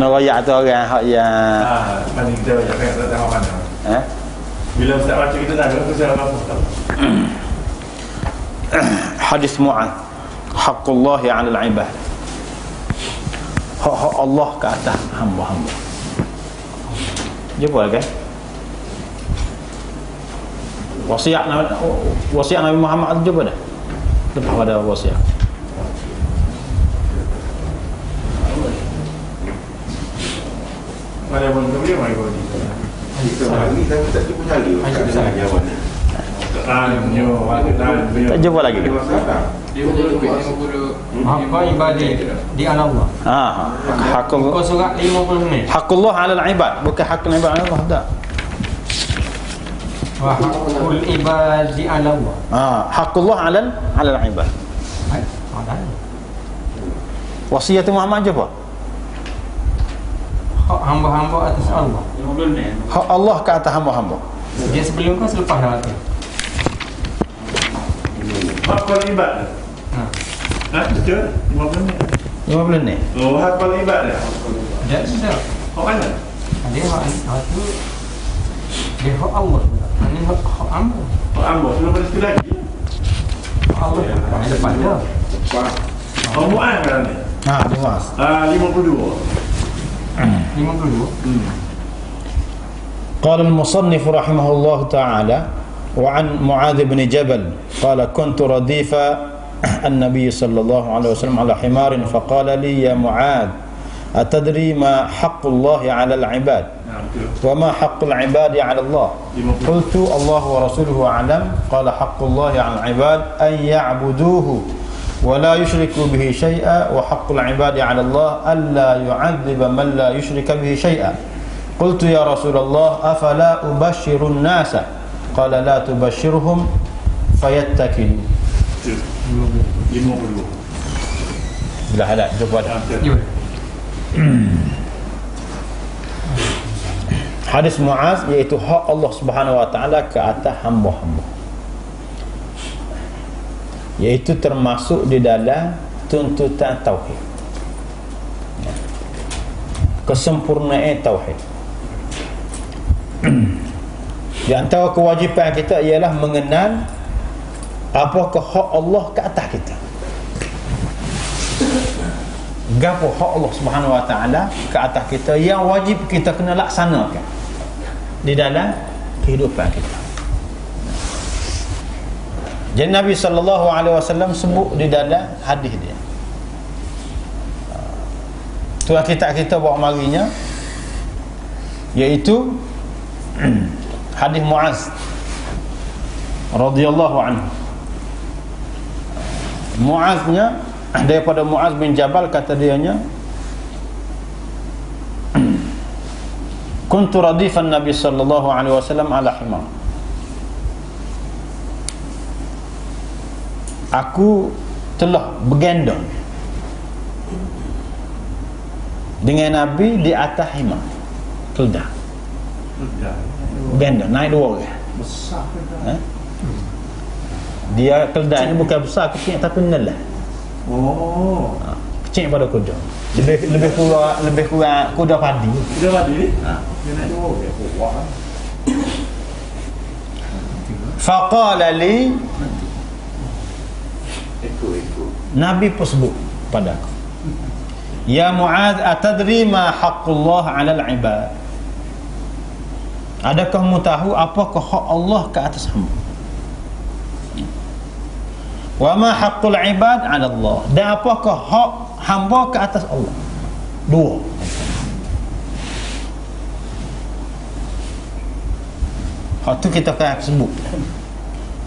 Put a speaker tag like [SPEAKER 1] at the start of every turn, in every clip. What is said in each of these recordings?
[SPEAKER 1] royak tu orang hak yang
[SPEAKER 2] Mari kita jangan tak tahu mana. Bila Ustaz baca kita dah aku saya apa tahu.
[SPEAKER 1] Hadis Mu'adz, haqqullah 'alal 'ibad. Hak Allah ke atas hamba-hamba. Jumpa kan? Wasiat Nabi Muhammad tu jumpa dah. Lepas pada wasiat.
[SPEAKER 2] Mana pun tu dia mai kau ni.
[SPEAKER 3] Kita lagi dah tak jumpa lagi. Tak jawab ni.
[SPEAKER 1] Tak jumpa lagi.
[SPEAKER 4] Apa ibadah di Allah?
[SPEAKER 1] Haqqullah.
[SPEAKER 4] Kau surat 50 ni.
[SPEAKER 1] Haqqullah 'alal 'ibad, bukan haqqul 'ibad 'ala Allah dah.
[SPEAKER 4] Wa haqqul ibadi 'ala Allah.
[SPEAKER 1] Haqqullah 'alal 'ibad. Wasiat Muhammad je apa?
[SPEAKER 4] Hak hamba-hamba atas Allah.
[SPEAKER 1] Hak Allah ke atas hamba-hamba.
[SPEAKER 4] Dia sebelum kau selepas dah tu.
[SPEAKER 2] Hakul ibad. Betul? 50 ni.
[SPEAKER 1] 50 ni.
[SPEAKER 2] Oh, hakul ibad dah.
[SPEAKER 4] Dia sudah.
[SPEAKER 2] Hak mana?
[SPEAKER 4] Dia hak tu. Dia hak Allah. Ini hak hamba.
[SPEAKER 2] Hak hamba belum ada sekali lagi.
[SPEAKER 4] Allah. Ada pada.
[SPEAKER 2] Oh, Mu'adz kan ni.
[SPEAKER 1] Mu'adz.
[SPEAKER 2] 52.
[SPEAKER 4] 52.
[SPEAKER 1] قال المصنف رحمه الله تعالى وعن معاذ بن جبل قال كنت رديف النبي صلى الله عليه وسلم على حمار فقال لي يا معاذ أتدري ما حق الله على العباد وما حق العباد على الله قلت الله ورسوله أعلم قال حق الله على العباد أن يعبدوه ولا يشركوا به شيئا وحق العباد على الله ألا يعذب من لا يشرك به شيئا قلت يا رسول الله أفلا أبشر الناس قال لا تبشرهم فيتكلوا
[SPEAKER 2] 50.
[SPEAKER 1] لا لا جواب hadis Mu'adz iaitu hak Allah Subhanahu wa taala ke atas hamba-hamba, iaitu termasuk di dalam tuntutan tauhid, kesempurnaan tauhid. Di antara kewajipan kita ialah mengenal apakah hak Allah ke atas kita. Gapo hak Allah Subhanahu wa taala ke atas kita yang wajib kita kena laksanakan di dalam kehidupan kita. Jadi Nabi sallallahu alaihi wasallam sebut di dalam hadis dia. Tuan kita bawa marinya iaitu hadis Mu'adz radhiyallahu anhu. Mu'adznya daripada Mu'adz bin Jabal kata dianya, kuntu radifan Nabi sallallahu alaihi wasallam ala himar. Aku telah bergendong dengan Nabi di atas himar, keldar. Gendong naik dua orang.
[SPEAKER 2] Besar ke?
[SPEAKER 1] Dia keldar ni bukan besar, kecil tapi nelah.
[SPEAKER 2] Oh.
[SPEAKER 1] Kecil pada kuda. Lebih kurang kuda padi.
[SPEAKER 2] Kuda padi ni? Dia naik dua orang. Wah.
[SPEAKER 1] Faqala li,
[SPEAKER 3] Ekor.
[SPEAKER 1] Nabi pun sebut pada aku, ya Mu'adz, atadri ma haqqullah 'alal 'ibad? Adakah kamu tahu apakah hak Allah ke atas hamba? Wa ma haqqul 'ibad 'ala Allah? Dan apakah hak hamba ke atas Allah? Dua. Hak tu kita akan sebut.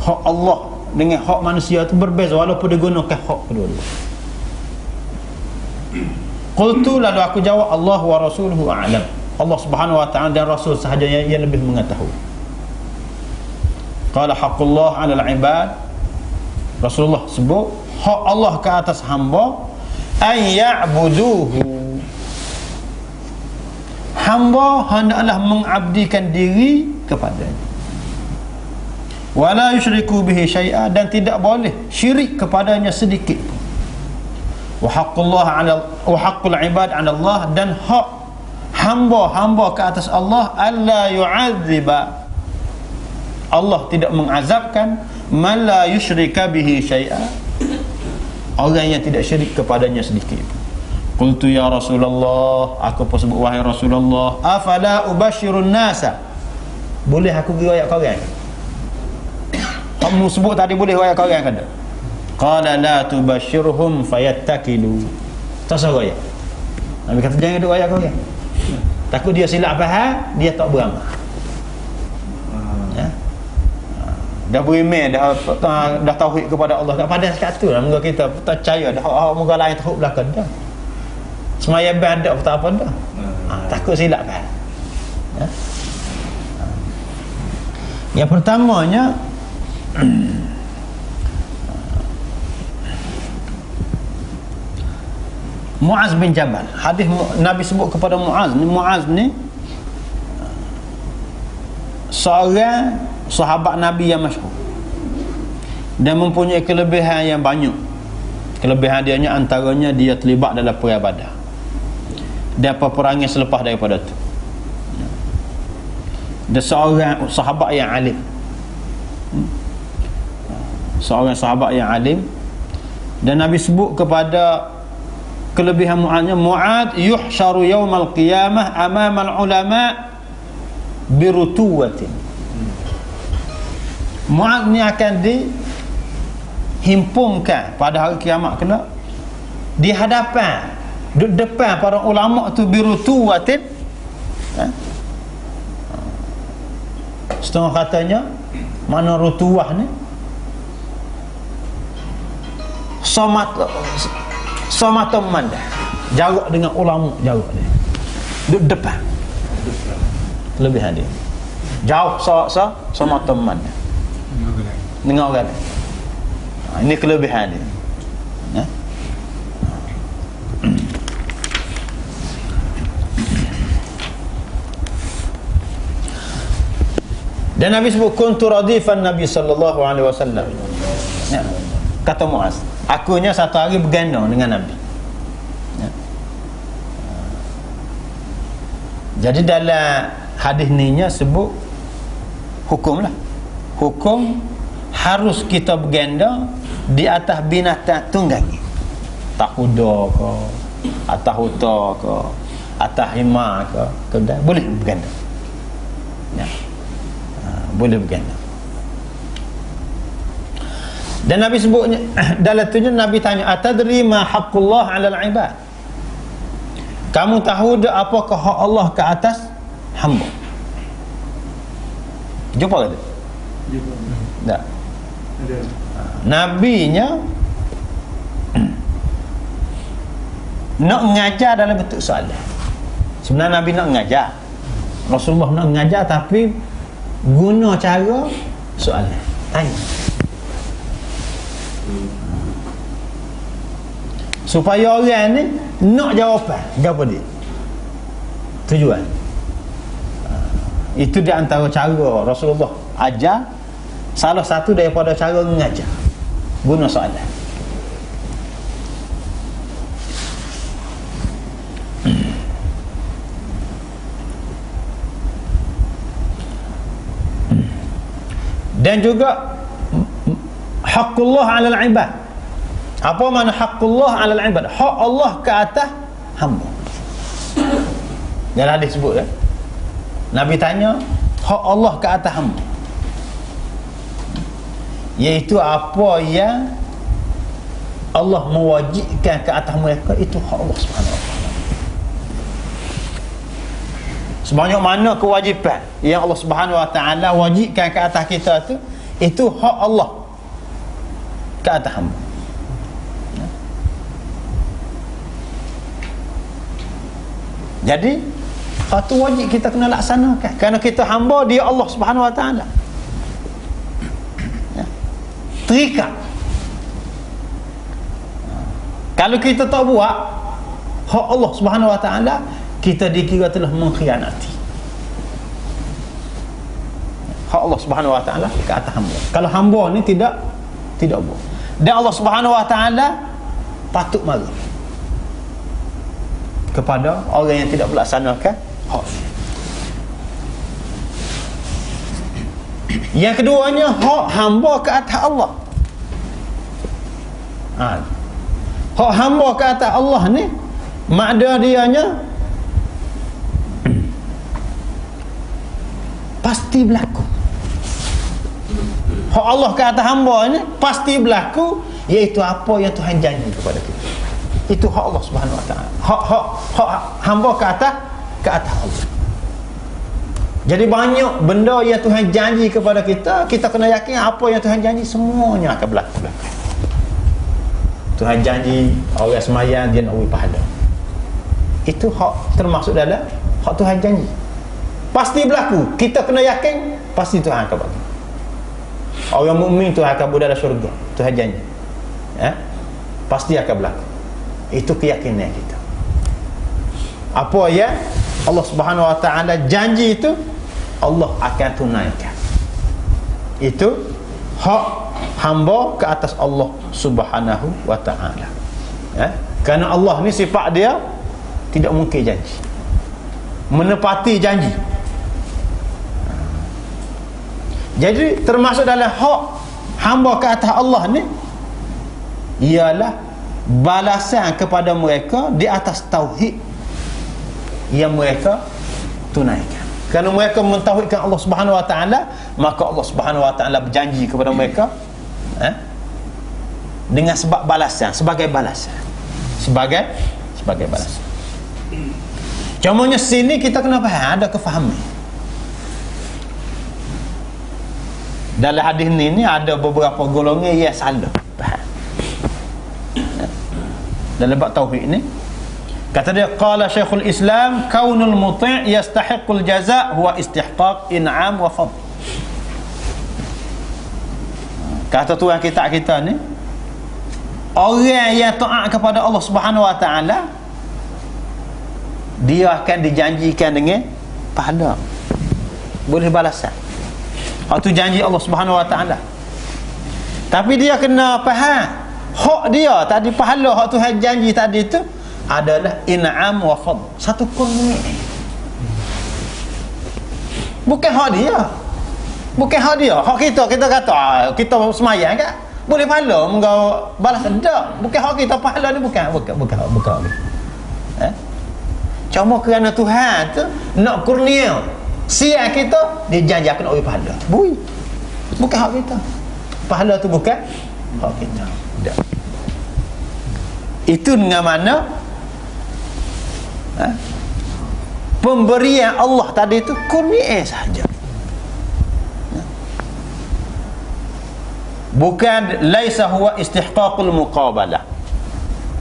[SPEAKER 1] Hak Allah dengan hak manusia tu berbeza walaupun dia gunakan hak kedua-dua. Qultu, lalu aku jawab, Allah wa rasuluhu a'lam. Allah Subhanahu wa ta'ala dan Rasul sahaja yang lebih mengetahui. Qala haqqullah 'alal 'ibad. Rasulullah sebut hak Allah ke atas hamba, an ya'buduhu. Hamba hendaklah mengabdikan diri kepadanya. Wala yusyriku bihi syai'a, dan tidak boleh syirik kepadanya sedikit pun. Wa haqqul 'ibad 'ala Allah, dan hak hamba-hamba ke atas Allah alla yu'adziba, Allah tidak mengazabkan man la yusyrika bihi syai'a, orang yang tidak syirik kepadanya sedikit. Qultu ya Rasulullah, aku pun sebut wahai Rasulullah, afala ubashirun nasa, boleh aku pergi royak korang? Kamu sebut tadi boleh royak korang kan? Qala la tubashirhum fayattakilu, tak usah royak. Nabi kata jangan duk royak korang, takut dia silap faham, dia tak beramal. Ya? Dah berimeh, dah tauhid kepada Allah, tak padas kat tu lah. Moga kita tak percaya dah moga lain tahu belakang dah. Semaya badak tak apa dah. Takut silap kan. Ya? Yang pertamanya Muaz bin Jabal. Hadis Nabi sebut kepada Muaz ni seorang sahabat Nabi yang masyhur dan mempunyai kelebihan yang banyak. Kelebihan dia antaranya dia terlibat dalam perang Badar dan peperangan selepas daripada itu. Dia seorang sahabat yang alim, seorang sahabat yang alim, dan Nabi sebut kepada kelebihan Mu'adnya, Mu'ad yuhsyaru yawmal qiyamah amamal ulama birutuwatin. Mu'ad ni akan dihimpunkan pada hari kiamat kelak di hadapan, di depan para ulama tu birutuwatin. Setengah katanya mana rutuwah ni, somata memandang, jarak dengan ulama, jarak dia duduk depan, kelebihan dia jauh somata memandang dengan orang lain. Ini kelebihan dia. Ya? Dan Nabi sebut kuntu radifan Nabi sallallahu alaihi wasallam. Ya. Kata Muaz, akunya satu hari bergandang dengan Nabi. Ya. Jadi dalam hadis ni nya sebut hukum lah. Hukum harus kita bergandang di atas binatang tunggang. Atas kuda ke, atas unta ke, atas himar ke, kedai boleh bergandang. Ya. Boleh bergandang. Dan Nabi sebutnya dalam tu Nabi tanya, atadri ma haqqullah 'alal 'ibad, kamu tahu dak apakah hak Allah ke atas hamba? Jumpa ke tak? Tak. Nabinya nak mengajar dalam bentuk soalan. Sebenarnya Nabi nak mengajar, Rasulullah nak mengajar, tapi guna cara soalan, tanya supaya orang ni nak jawapan apa dia tujuan. Itu di antara cara Rasulullah ajar, salah satu daripada cara mengajar, guna soalan. Dan juga haqqullah 'alal 'ibad. Apa makna haqqullah 'alal 'ibad? Hak Allah ke atas hamba. Dalam hadis sebut kan, Nabi tanya hak Allah ke atas hamba, iaitu apa yang Allah mewajibkan ke atas mereka, itu hak Allah Subhanahu wa taala. Sebanyak mana kewajipan yang Allah Subhanahu wa taala wajibkan ke atas kita tu, itu hak Allah ke atas hamba. Jadi hak tu wajib kita kena laksanakan, kerana kita hamba dia Allah Subhanahu wa taala. Ya. Terikat. Kalau kita tak buat hak Allah Subhanahu wa taala, kita dikira telah mengkhianati hak Allah Subhanahu wa taala ke atas hamba. Kalau hamba ni tidak buat, dan Allah Subhanahu wa taala patut marah kepada orang yang tidak melaksanakan hak. Yang keduanya hak hamba ke atas Allah. Hak hamba ke atas Allah ni makna dianya pasti berlaku. Hak Allah ke atas hamba ni pasti berlaku, iaitu apa yang Tuhan janji kepada kita. Itu hak Allah Subhanahu Wa Taala. Hak hamba ke atas Allah. Jadi banyak benda yang Tuhan janji kepada kita, kita kena yakin apa yang Tuhan janji semuanya akan berlaku. Tuhan janji orang sembahyang dia nak beri pahala. Itu hak termasuk dalam hak Tuhan janji. Pasti berlaku. Kita kena yakin pasti Tuhan akan bagi. Orang mukmin Tuhan akan berada dalam syurga. Tuhan janji. Pasti akan berlaku. Itu keyakinan kita. Apa yang Allah Subhanahu Wa Taala janji itu Allah akan tunaikan. Itu hak hamba ke atas Allah Subhanahu Wa Taala. Kerana Allah ni sifat dia tidak mungkin janji, menepati janji. Jadi termasuk dalam hak hamba ke atas Allah ni ialah balasan kepada mereka di atas tauhid yang mereka tunaikan. Kerana mereka mentauhidkan Allah Subhanahu Wa Taala, maka Allah Subhanahu Wa Taala berjanji kepada mereka dengan sebab balasan, sebagai balasan. Sebagai balasan. Cumanya sini kita kena faham, ada kefahaman. Dalam hadis ni ada beberapa golongan yang salah faham. Dalam bab tauhid ni kata dia, qala Syekhul Islam kaunul muti' yastahiqul jaza' huwa istihqaq in'am wa fadl. Kata tuan kita ni, orang yang taat kepada Allah Subhanahu Wa Taala dia akan dijanjikan dengan pahala, boleh balasan. Itu janji Allah Subhanahu Wa Taala. Tapi dia kena faham hak dia tadi, pahala hak Tuhan janji tadi itu adalah in'am wa fadl, satu kurnia. Bukan hak dia. Hak kita kata kita semayang kan boleh pahala engkau balas. Tak, bukan hak kita, pahala ni bukan. Cuma kerana Tuhan tu nak kurnia siap kita, dia janji akan beri pahala. Bukan hak kita. Pahala tu bukan hak kita. Tak. Itu dengan mana pemberian Allah tadi itu kurnia sahaja, bukan laisa huwa istihqaqul muqabalah,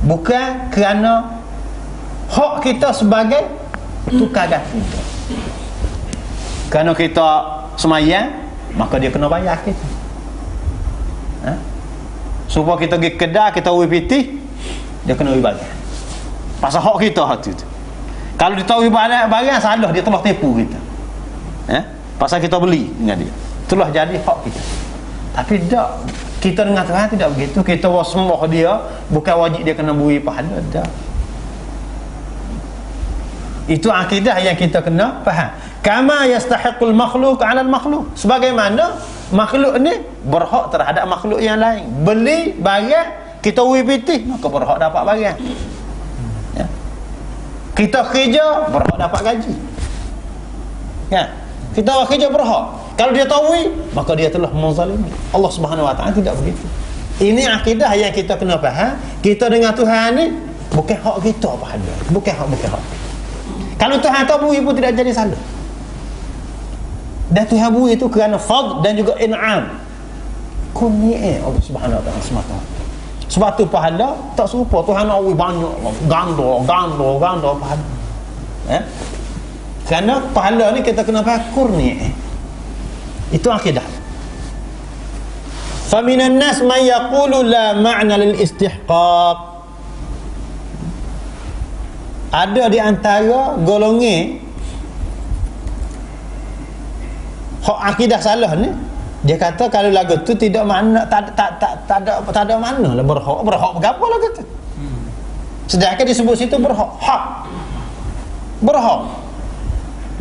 [SPEAKER 1] bukan kerana hak kita sebagai tukar ganti. Kerana kita semayang, maka dia kena bayar kita. Supaya kita pergi kedai, kita uwi pitih, dia kena uwi bagian. Pasal hak kita hak tu. Kalau dia tahu barang salah, dia telah tipu kita. Pasal kita beli dengan dia, itulah jadi hak kita. Tapi tak, kita dengan Tuhan tidak begitu. Kita sembah dia, bukan wajib dia kena beri pahala. Tak. Itu akidah yang kita kena faham. Kama yastahiqul makhluq 'ala al-makhluq, sebagaimana makhluk ni berhak terhadap makhluk yang lain. Beli barang, kita uwi pitih, maka berhak dapat barang. Kita kerja, berhak dapat gaji. Kita kerja berhak. Kalau dia tahu, maka dia telah menzalimi. Allah Subhanahu Wa Taala tidak begitu. Ini akidah yang kita kena faham. Kita dengan Tuhan ni bukan hak kita pahala. Bukan hak. Kalau Tuhan tahu pun tidak jadi salah. Dan Tuhan beri itu kerana fadl dan juga in'am. Kurnia Allah Subhanahu Wa Taala semata. Sebab tu pahala tak serupa. Tuhan nak beri banyak, ganda pahala. Kerana pahala ni kita kena faham kurnia. Itu akidah. Faminan nas man yaqulu la ma'na lil istihqaq. Ada di antara golongan hak akidah salah ni, dia kata kalau lagu tu tidak makna, tak ada makna lah berhak berapa lagu tu. Sedangkan disebut situ berhak.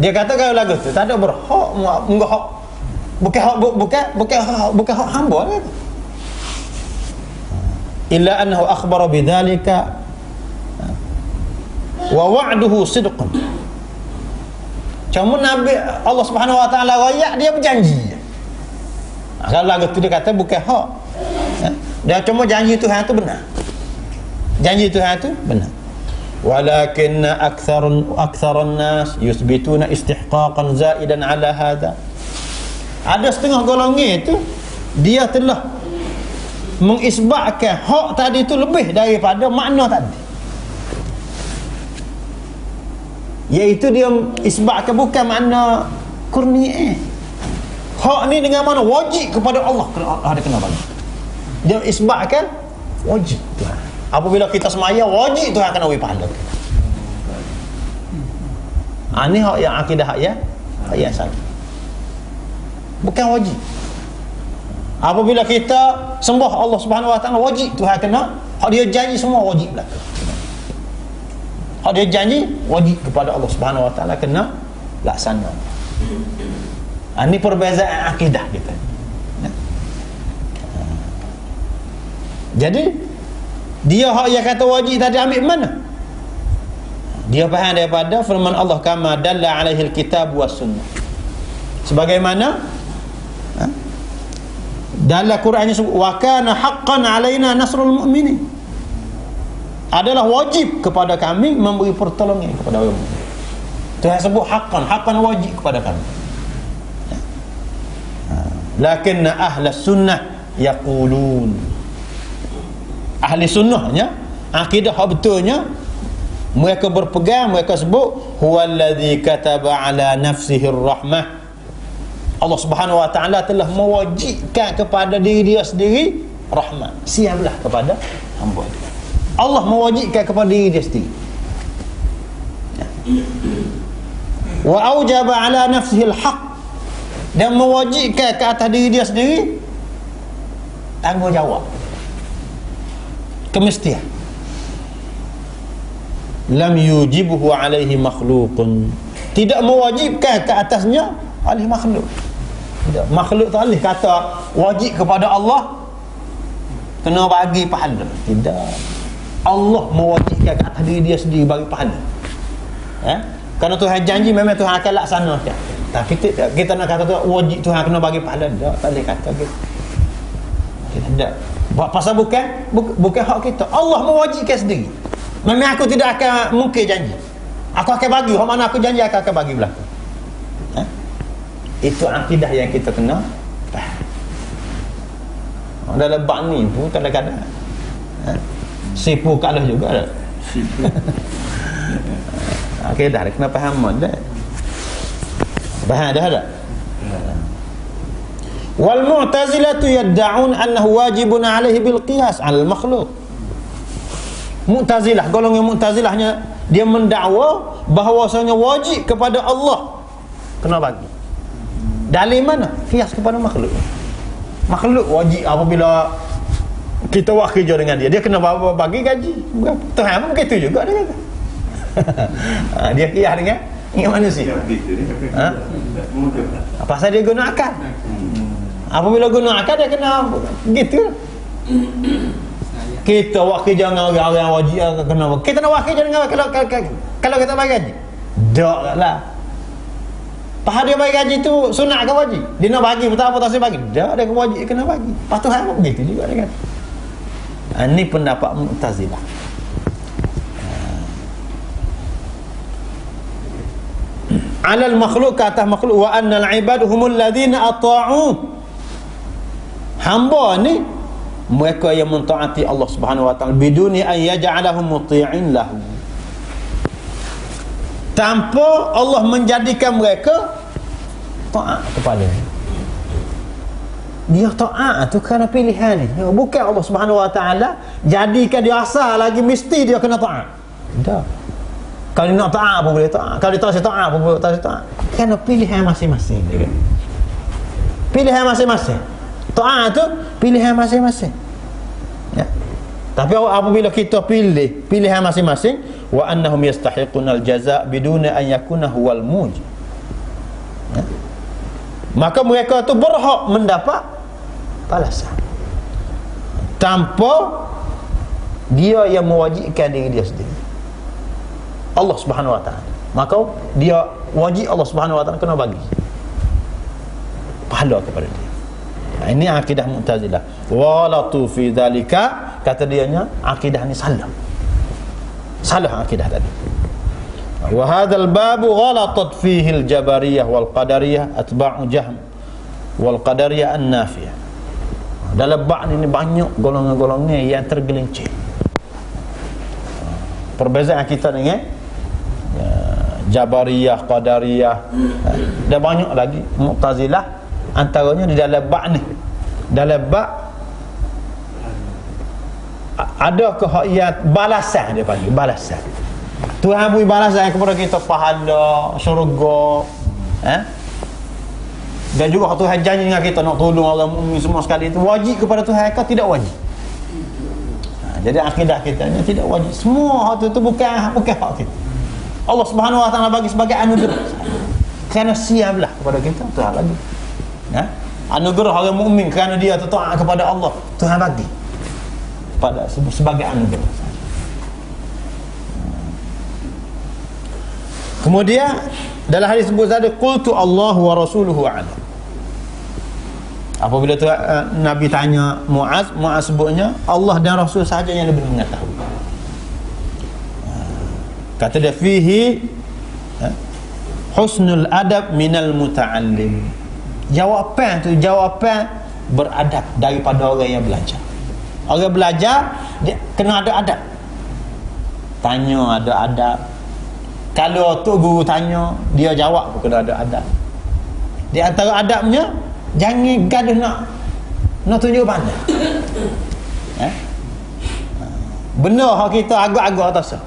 [SPEAKER 1] Dia kata kalau lagu tu tak ada berhak enggak hak bukan hak hamba kan. Illa annahu akhbara bidzalika wa wa'duhu sidqun. Cuma Nabi Allah Subhanahu wa taala royak dia berjanji. Kalau lagu tu dia kata bukan hak. Dia cuma janji Tuhan tu benar. Janji Tuhan tu benar. Walakin aktsarun nas yuthbituna istihqaqan zaidan ala hadha. Ada setengah golongan itu dia telah mengisbatkan hak tadi itu lebih daripada makna tadi. Iaitu dia isbatkan bukan makna kurniah. Hak ni dengan mana wajib kepada Allah ada kena bagi. Dia isbatkan wajib Tuhan. Apabila kita semaya wajib Tuhan kena bagi pahala. Ini hak yang akidah hak yang salah. Bukan wajib. Apabila kita sembah Allah Subhanahu wa taala wajib Tuhan kena, hak dia janji semua wajib belaka. Hak dia janji wajib kepada Allah Subhanahu wa taala kena laksana. Ini perbezaan akidah kita. Jadi dia hak yang kata wajib tadi ambil mana? Dia faham daripada firman Allah kama dalla alaihi alkitab was sunnah. Sebagaimana dalam Quran disebut wa kana haqqan alaina nasrul mu'minin. Adalah wajib kepada kami memberi pertolongan kepada orang mukmin. Tuhan sebut haqqan wajib kepada kami. Lakinna ahli sunnah yaqulun. Ahli sunnahnya akidah betulnya mereka berpegang, mereka sebut huwallazi kataba ala nafsihi rahmah. Allah Subhanahu wa taala telah mewajibkan kepada diri dia sendiri rahmat. Siaplah kepada hamba dia. Allah mewajibkan kepada diri dia sendiri. Wa aujaba ala nafsihi al-haq. Dan mewajibkan ke atas diri dia sendiri tanggungjawab. Kemestian. Lam yujibuhu alaihi makhluqun. Tidak mewajibkan ke atasnya alih makhluk. Tidak. Makhluk tak alih kata wajib kepada Allah kena bagi pahala. Tidak. Allah mewajibkan ke atas diri dia sendiri bagi pahala. Kerana Tuhan janji memang Tuhan akan laksanakan. Tapi kita nak kata tu wajib Tuhan kena bagi pahala. Tak boleh kata gitu. Tidak. Pasal bukan hak kita. Allah mewajibkan sendiri. Memang aku tidak akan mungkin janji. Aku akan bagi. Hak mana aku janji aku akan bagi belaka. Itu akidah yang kita kena faham. Dalam bab ni pun kadang-kadang sipu kalah juga dah. Akidah kena faham dah. Faham dah tak? Wal mu'tazilatu yadda'un annahu wajibun 'alaihi bil qiyas 'alal makhluq. Mu'tazilah, golongan Mu'tazilahnya dia mendakwa bahawasanya wajib kepada Allah kena bagi. Dalil mana? Qiyas kepada makhluk. Makhluk wajib apabila kita buat kerja dengan dia kena bagi gaji. Tuhan pun begitu juga dia kata. Dia qiyas dengan manusia. Pasal dia guna akal. Apabila guna akal dia kena gitu. Kita buat kerja dengan orang-orang wajib kena. Kita nak buat kerja dengan kalau kita bagi gaji. Taklah. Pahal dia bagi gaji tu sunat ke wajib? Dia nak bagi betul apa tak saya bagi? Dah dia wajib kena bagi. Lepas tu hang begitu juga dia kata. Ini pendapat Mu'tazilah. Alal makhluk ke atas makhluk wa annal ibad humul ladzina ata'u. Hamba ni mereka yang mentaati Allah Subhanahu wa taala biduni an yaj'alahum muti'in lahu. Tanpa Allah menjadikan mereka taat kepada dia. Taat tu kerana pilihan ni. Bukan Allah Subhanahu wa taala jadikan dia asal lagi mesti dia kena taat. Tak. Kalau dia nak taat apa boleh taat. Kalau dia tak taat apa boleh tak taat. Kerana pilihan masing-masing dia. Pilihan masing-masing. Taat tu pilihan masing-masing. Ya. Tapi apabila kita pilihan masing-masing wa annahum yastahiqunal jazaa' biduna an yakuna huwal mujib. maka mereka tu berhak mendapat balasan tanpa dia yang mewajibkan diri dia sendiri, Allah Subhanahu wa taala. Maka dia wajib, Allah Subhanahu wa taala kena bagi pahala kepada dia. Ini akidah Mu'tazilah. Walatu fi dzalika, kata dianya akidah ni salah akidah tadi. Wa hadzal babu ghalatat fihi al-jabariyah wal qadariyah atba'u Jahm wal qadariyah an-nafiyah. Dalam bab ni banyak golongan-golongan yang tergelincir. Perbezaan kita dengan Jabariyah, Qadariyah, dan banyak lagi Mu'tazilah, antaranya di dalam bab ni. Dalam bab ada kehak balasan, dia panggil balasan. Tuhan beri balasan kepada kita pahala, syurga, dan juga Tuhan janji dengan kita nak tolong orang mukmin semua sekali, itu wajib kepada Tuhan ke tidak wajib? Jadi akidah kita ni tidak wajib. Semua hak itu bukan hak kita. Allah Subhanahu wa taala bagi sebagai anugerah. Kerana siaplah kepada kita Tuhan bagi. Anugerah orang mukmin kerana dia taat kepada Allah, Tuhan bagi pada sebagai anugerah. Kemudian dalam hadis sebut tadi, qultu Allah wa rasuluhu a'lam. Apabila Nabi tanya Muaz sebutnya Allah dan Rasul sahaja yang lebih mengetahui. Kata dia fihi husnul adab minal muta'allim. Jawapan beradab daripada orang yang belajar. Orang belajar dia kena ada adab. Tanya ada adab. Kalau tu guru tanya, dia jawab pun kena ada adab. Di antara adabnya, jangan gaduh nak tunjuk pandai. Benar hak kita agak-agak atas.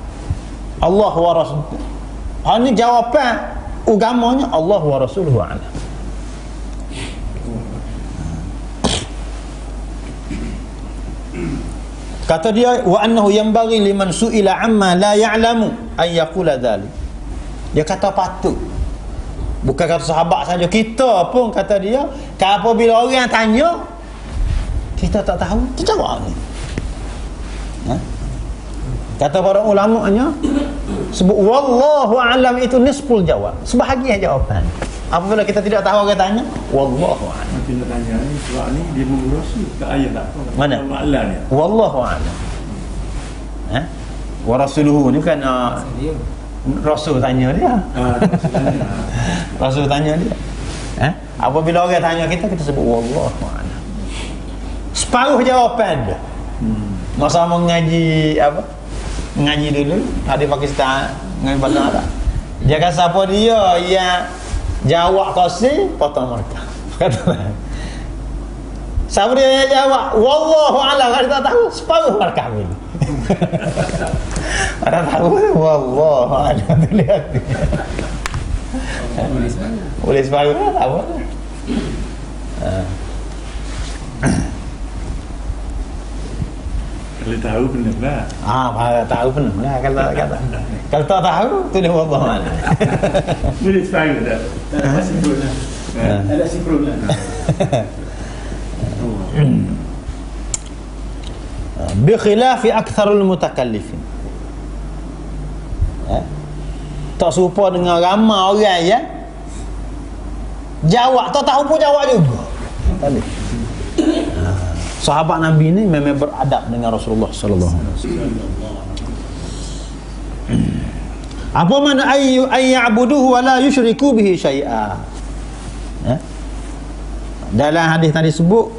[SPEAKER 1] Allah wa Rasul. Hak ni jawapan agamanya Allah wa Rasuluhu a'lam. Kata dia wa annahu yanbaghi liman su'ila amma la ya'lamu an yaqula dhalik. Dia kata patut. Bukan kata sahabat saja, kita pun kata dia, apabila orang tanya kita tak tahu, kita jawab ni. Kata para ulama'nya sebut wallahu a'lam itu nisful jawab, sebahagian jawapan. Apabila kita tidak tahu orang tanya, wallahu a'lam.
[SPEAKER 2] Kita tanya ni surah ni dia mengurusi ke ayat tak?
[SPEAKER 1] Mana?
[SPEAKER 2] Allah ni.
[SPEAKER 1] Wallahu a'lam. Wa rasuluhu ni kan Rasul tanya dia. Rasul tanya dia. Apabila orang tanya kita sebut wallahu a'lam. Separuh jawapan dia. Masa mengaji mengaji dulu di Pakistan dengan bahasa Arab. Dia kata siapa dia yang jawab qasi potong mereka. Kata siapa dia yang jawab wallahu a'lam, kalau tak tahu separuh mereka ni. Ada tahu wallahu a'lam, lihat. Boleh separuh tahu.
[SPEAKER 2] Kalau tahu benar lah.
[SPEAKER 1] Tahu benar lah. Kalau tak tahu tulis wallahu a'lam.
[SPEAKER 2] Boleh separuh dah. Masih perlu lah. Ada sinkron lah.
[SPEAKER 1] Bi khilafi aktsarul mutakallifin. Tak serupa dengan ramai orang ya. Jawab tak tahu pun jawab juga. Sahabat Nabi ni memang beradab dengan Rasulullah sallallahu alaihi wasallam. Apa makna ayya'buduhu wa la yusyriku bihi syai'a? Dalam hadis tadi sebut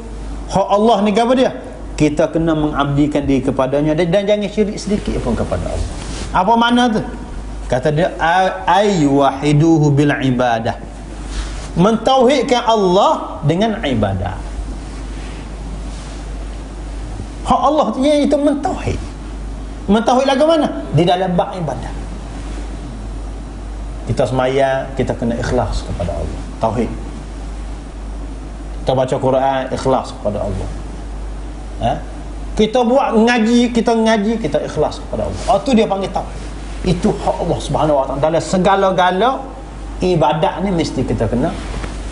[SPEAKER 1] hak Allah ni apa dia? Kita kena mengabdikan diri kepadanya dan jangan syirik sedikit pun kepada Allah. Apa makna tu? Kata dia wahiduhu bil ibadah. Mentauhidkan Allah dengan ibadah. Hak Allah itu mentauhid. Mentauhid lagu mana? Di dalam bab ibadah. Kita sembahyang, kita kena ikhlas kepada Allah. Tauhid. Kita baca Quran, ikhlas kepada Allah. Kita buat ngaji, kita ikhlas kepada Allah. Itu dia panggil tauhid. Itu hak Allah Subhanahu wa taala. Dalam segala-gala ibadat ni mesti kita kena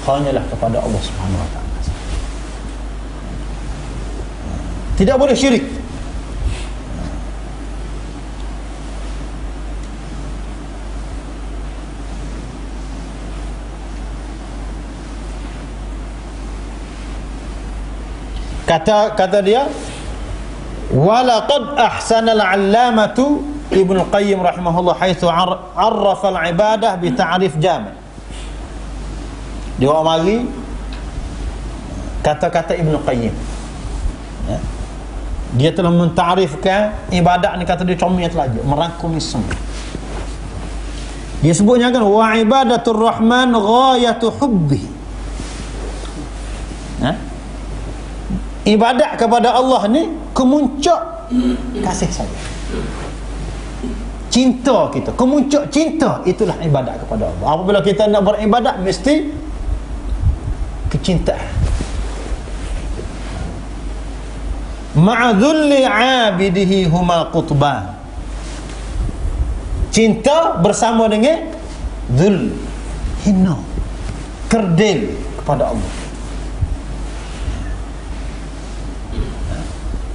[SPEAKER 1] hanyalah kepada Allah Subhanahu wa taala. Tidak boleh syirik. Kata dia, walaqad ahsanal 'allamatu Ibnu Qayyim rahimahullah haitsu 'arrafa al-ibadah bi ta'rif jami'. Dia mari kata-kata Ibnu Qayyim. Ya. Dia telah mentarifkan ibadat ni, kata dia comel lagi, merangkumi semua. Dia sebutnya kan wa ibadatur rahman ghayatu hubbi. Ha? Ibadat kepada Allah ni kemuncak kasih sayang, cinta kita, kemuncak cinta, itulah ibadat kepada Allah. Apabila kita nak beribadat mesti kecintaan. Ma'adhulli 'abidihi huma qutban. Cinta bersama dengan dhul, hina, kerdil kepada Allah.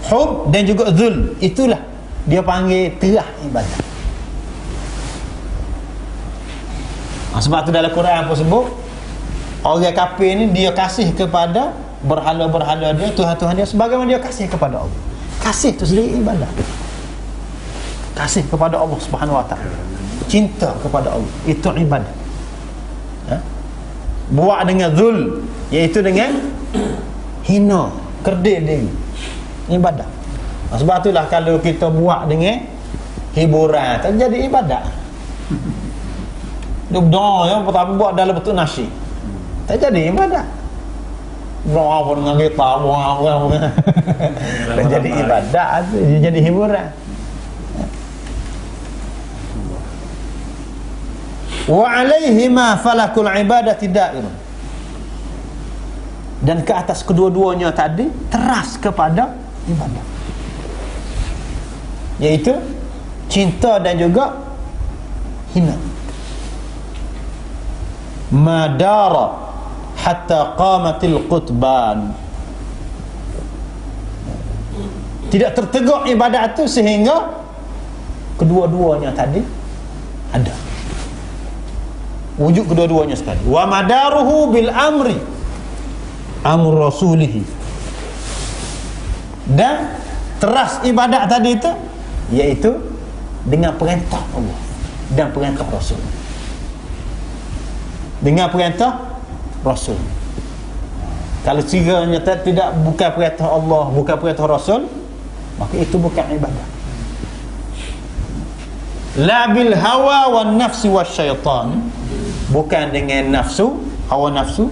[SPEAKER 1] Hub dan juga dhul, itulah dia panggil terah ibadat. Sebab tu dalam Quran pun sebut orang kafir ni dia kasih kepada berhala-berhala dia, Tuhan-Tuhan dia, sebagaimana dia kasih kepada Allah. Kasih tu sendiri ibadat. Kasih kepada Allah Subhanahu wa taala, cinta kepada Allah, itu ibadat. Buat dengan dhul, iaitu dengan hina, kerdil diri, ibadat. Sebab itulah kalau kita buat dengan hiburan, tak jadi ibadat. Dia berdoa yang pertama buat dalam bentuk nasyid, tak jadi ibadat. Doa pun dengan gitar, buang-buang. Tak jadi ibadat, jadi hiburan. Wa alaihima falakul ibadati da'irun. Dan ke atas kedua-duanya tadi teras kepada ibadah, iaitu cinta dan juga hina. Madara hatta qamatil qutban. Tidak tertegak ibadat itu sehingga kedua-duanya tadi ada, wujud kedua-duanya sekali. Wa madaruhu bil amri, amr rasulih. Dan teras ibadat tadi itu iaitu dengan perintah Allah dan perintah Rasul. Dengan perintah Rasul. Kalau sekiranya tidak, bukan perintah Allah, bukan perintah Rasul, maka itu bukan ibadat. La bil hawa wan nafsi wasyaitan, bukan dengan nafsu, hawa nafsu,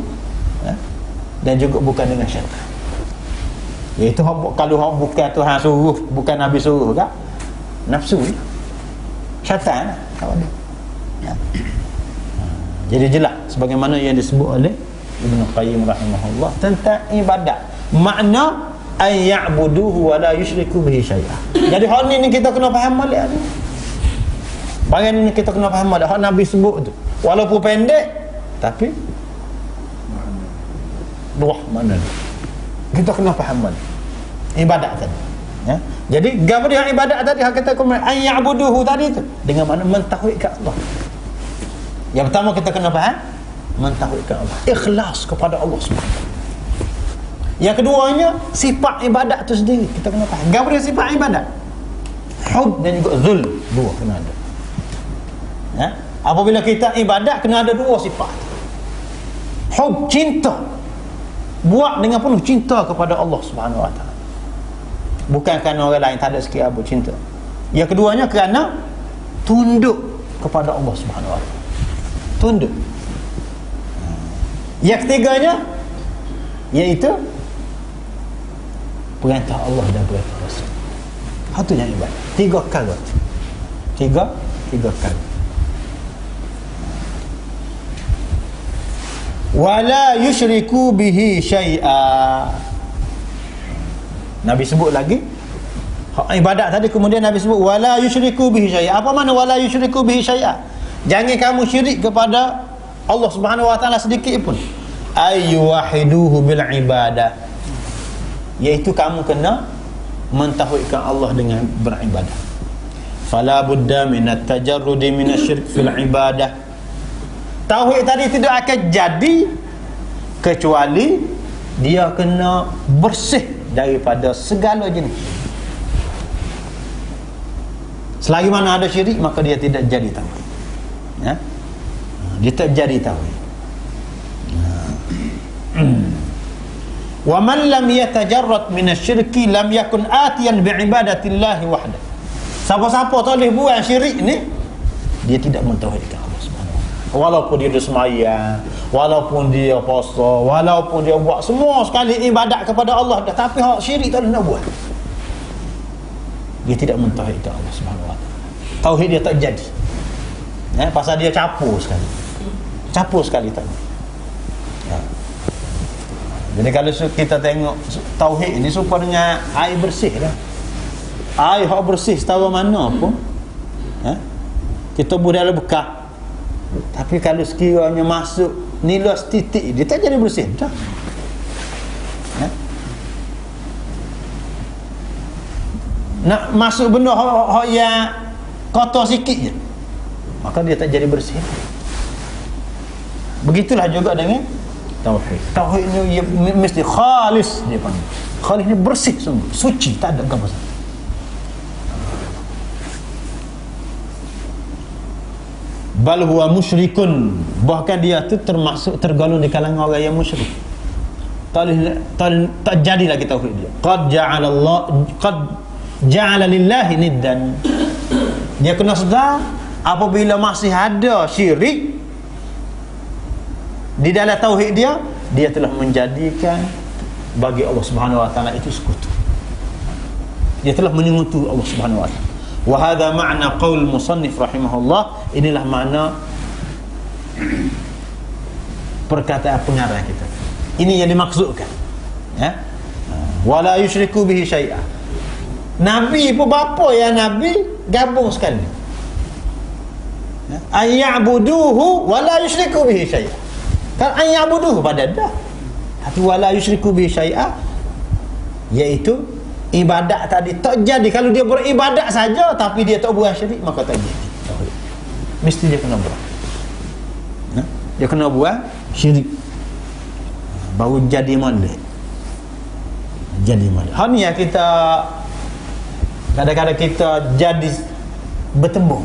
[SPEAKER 1] dan juga bukan dengan syaitan. Iaitu kalau bukan Tuhan suruh, bukan Nabi suruh tak? Nafsu, syaitan kawan dia. Ya. Jadi jelas sebagaimana yang disebut oleh Ibnu Qayyim rahimahullah tentang ibadat. Makna ay ya'buduhu wa la yusyriku bihi syai'a. Jadi hal ni kita kena faham balik ni. Bagian ni kita kena faham balik hak Nabi sebut tu. Walaupun pendek tapi luah mana ni. Kita kena faham balik ibadat tadi. Ya. Jadi gapo dia ibadat tadi hak kata ay ya'buduhu tadi tu dengan makna mentauhidkan Allah. Yang pertama kita kena faham mentauhidkan Allah, ikhlas kepada Allah Subhanahu. Yang keduanya sifat ibadat tu sendiri kita kena faham. Gapo dia sifat ibadat? Hub dan juga zul, dua kena ada. Ya? Apabila kita ibadat kena ada dua sifat. Hub, cinta. Buat dengan penuh cinta kepada Allah Subhanahu wa taala. Bukan kerana orang lain, tak ada sikit apa cinta. Yang keduanya kerana tunduk kepada Allah Subhanahu wa taala. Tunduk. Yang ketiganya iaitu perintah Allah dan perintah Rasul. Itu yang ibadat. Tiga kali. Tiga kali. Wala yusyriku bihi syai'a. Nabi sebut lagi ibadat tadi, kemudian Nabi sebut wala yusyriku bihi syai'a. Apa makna wala yusyriku bihi syai'a? Jangan kamu syirik kepada Allah Subhanahu wa taala sedikit pun. ayyuwahiduhu bil ibadah, iaitu kamu kena mentauhidkan Allah dengan beribadah. Fala budda minat tajarrudi minasyirk fil ibadah. Tauhid tadi tidak akan jadi kecuali dia kena bersih daripada segala jenis. Selagi mana ada syirik, maka dia tidak jadi tauhid. Ya? Dia tak jadi tauhid. Wa man lam yatajarrad min asy-syirki lam yakun atiyan bi ibadatillahi wahda. Siapa-siapa tak boleh buat syirik ni, dia tidak mentauhidkan Allah Subhanahu wa taala. Walaupun dia sembahyang, walaupun dia puasa, walaupun dia buat semua sekali ibadat kepada Allah, tapi hak syirik tak boleh nak buat. Dia tidak mentauhidkan Allah Subhanahu wa taala. Tauhid dia tak jadi. Pasal dia capur sekali. Capur sekali tauhid. Ya. Jadi kalau kita tengok tauhid ini serupa dengan air bersih dah. Air hak bersih setahu mana pun, kita buat dalam bekas. Tapi kalau sekiranya masuk nilai setitik, dia tak jadi bersih dah. Nak masuk benda hak yang kotor sikit je, maka dia tak jadi bersih. Begitulah juga dengan tauhid. Tauhid ni mesti khalis, dia panggil. Khalis ni bersih sungguh, suci, tak ada apa-apa. Bal huwa musyrikun, bahkan dia tu tergolong di kalangan orang yang musyrik. Tak jadi lagi tauhid dia. Qad ja'ala lillahi niddan. Dia kena sedar apabila masih ada syirik di dalam tauhid dia, dia telah menjadikan bagi Allah Subhanahu wa taala itu sekutu. Dia telah menyentuh Allah Subhanahu wa taala. Wa hadha ma'na qaul musannif rahimahullah, inilah makna perkataan pengarang kita. Ini yang dimaksudkan. Ya. Wala yusyriku bihi syai'a. Nabi pun bapa ya Nabi gabung sekali. Ya. Ayya'buduhu wala yusyriku bihi syai'a. Kan ayya'buduhu pada dah. Tapi wala yusyriku bihi syai'a, iaitu ibadat tadi tak jadi. Kalau dia beribadat saja tapi dia tak buat syirik, maka tak jadi. Mesti dia kena buat. Dia kena buat syirik, baru jadi molek. Jadi molek. Hal ni yang kita kadang-kadang kita jadi bertembung.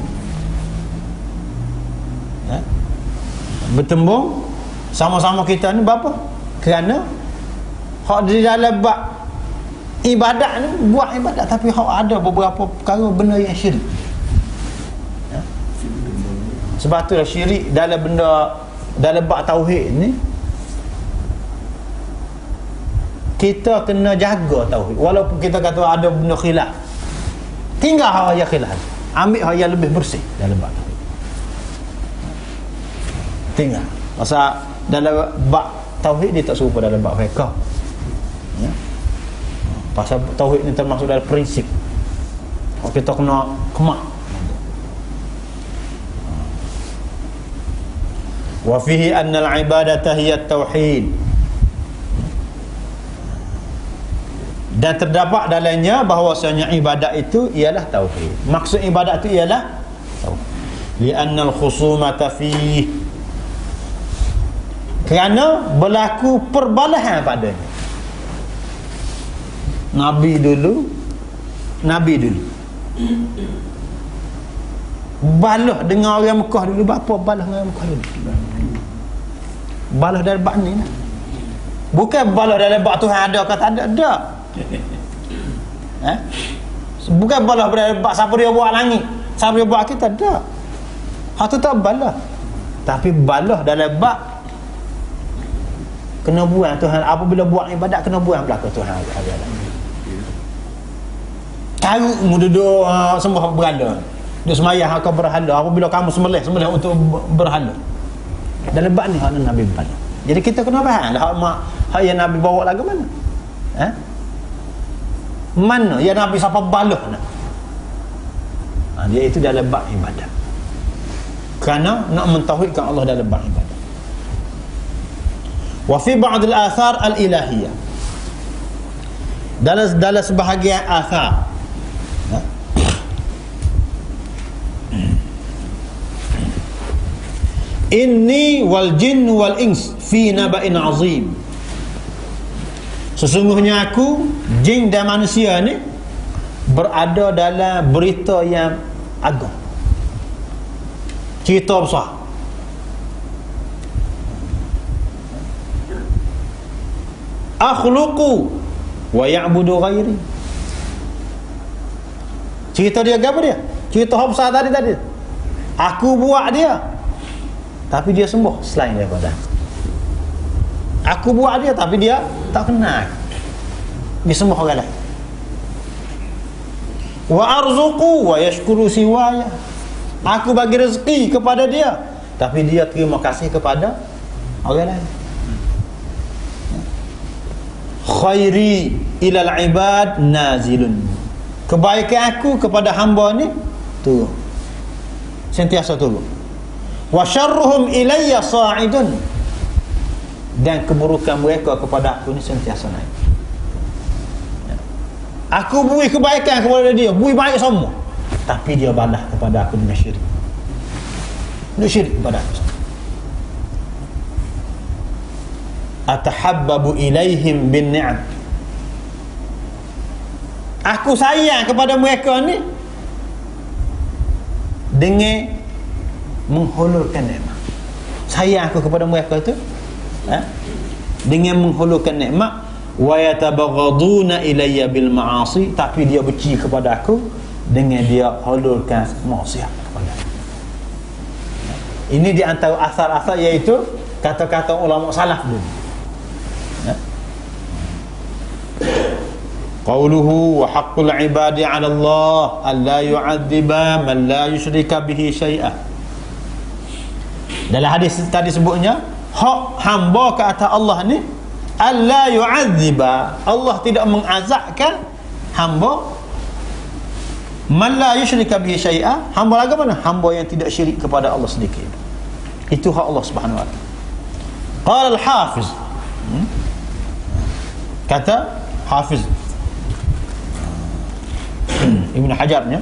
[SPEAKER 1] Bertembung sama-sama kita ni berapa? Kerana hak di dalam bab ibadat ni buat ibadat, tapi hak ada beberapa perkara benda yang syirik. Sebab itulah syirik dalam benda, dalam bab tauhid ni kita kena jaga tauhid. Walaupun kita kata ada benda khilaf, tinggal hak yang khilaf, ambil hak yang lebih bersih dalam bab tauhid. Tinggal. Pasal dalam bab tauhid dia tak serupa dalam bab fiqh. Ya. Pasal tauhid ni termasuk dalam prinsip. Kita kena kemak. Wa fihi anna al-ibadata hiya at-tauhid. Dan terdapat dalamnya bahawasanya ibadat itu ialah tauhid. Maksud ibadat itu ialah tauhid. Li'anna al-khusumata fihi, kerana berlaku perbalahan padanya. Nabi dulu balah dengan orang Mekah dulu. Apa balah dengan orang Mekah dulu? Balah dari bab ni lah. Bukan balah dari bab Tuhan ada kata ada. Bukan balah dari bab siapa dia buat langit, siapa dia buat kita, ada. Hak tu tak balah. Tapi balah dalam bab kena buang Tuhan. Apabila buat ibadat kena buang belaka Tuhan ada. Tahu mu duduk sembah berhala, dia sembahyang kau berhala. Apabila kamu sembelih untuk berhala, dalam bab ni hak Nabi bala. Jadi kita kena faham hak yang Nabi bawa lagu mana? Mana yang Nabi siapa balah nak? Dia itu dalam bab ibadat. Kerana nak mentauhidkan Allah dalam bab ibadat. Wa fi ba'd al-athar al-ilahiyah, dalam sebahagian athar, inni wal jin wal ins fi naba'in azim, sesungguhnya aku, jin dan manusia ni berada dalam berita yang agung, cerita besar. Akhluqu wa ya'budu ghairi, cerita dia apa dia? Cerita hak besar tadi. Aku buat dia, tapi dia sembah selain daripada aku. Buat dia, tapi dia tak kenal, dia sembah orang lain. Wa arzuqu wa yashkuru siwaya, aku bagi rezeki kepada dia, tapi dia terima kasih kepada orang lain. Khairi ilal ibad nazilun, kebaikan aku kepada hamba ni turun, sentiasa turun. Wa syarruhum ilayya sa'idun, dan keburukan mereka kepada aku ni sentiasa naik. Aku beri kebaikan kepada dia, beri baik semua, tapi dia balas kepada aku dengan syirik. Dia syirik kepada aku. Atahabbabu ilaihim bin ni'am, aku sayang kepada mereka ni dengan menghulurkan nikmat. Sayang aku kepada mereka tu dengan menghulurkan nikmat. Wa yatabaghaduna ilayya bil ma'asi, tapi dia benci kepada aku dengan dia hulurkan maksiat kepada aku. Ini di antara asar-asar, iaitu kata-kata ulama salaf dulu. Qauluhu wa haqqul ibadi 'ala Allah alla yu'adziba man la yusyrika bihi syai'an. Dalam hadis tadi sebutnya, hak hamba ke atas Allah ni alla yu'adziba, Allah tidak mengazabkan hamba man la yusyrika bihi syai'an. Hamba lagi mana? Hamba yang tidak syirik kepada Allah sedikit. Itu hak Allah Subhanahu wa taala. Qala al-Hafiz, kata Hafiz Ibn Hajarnya,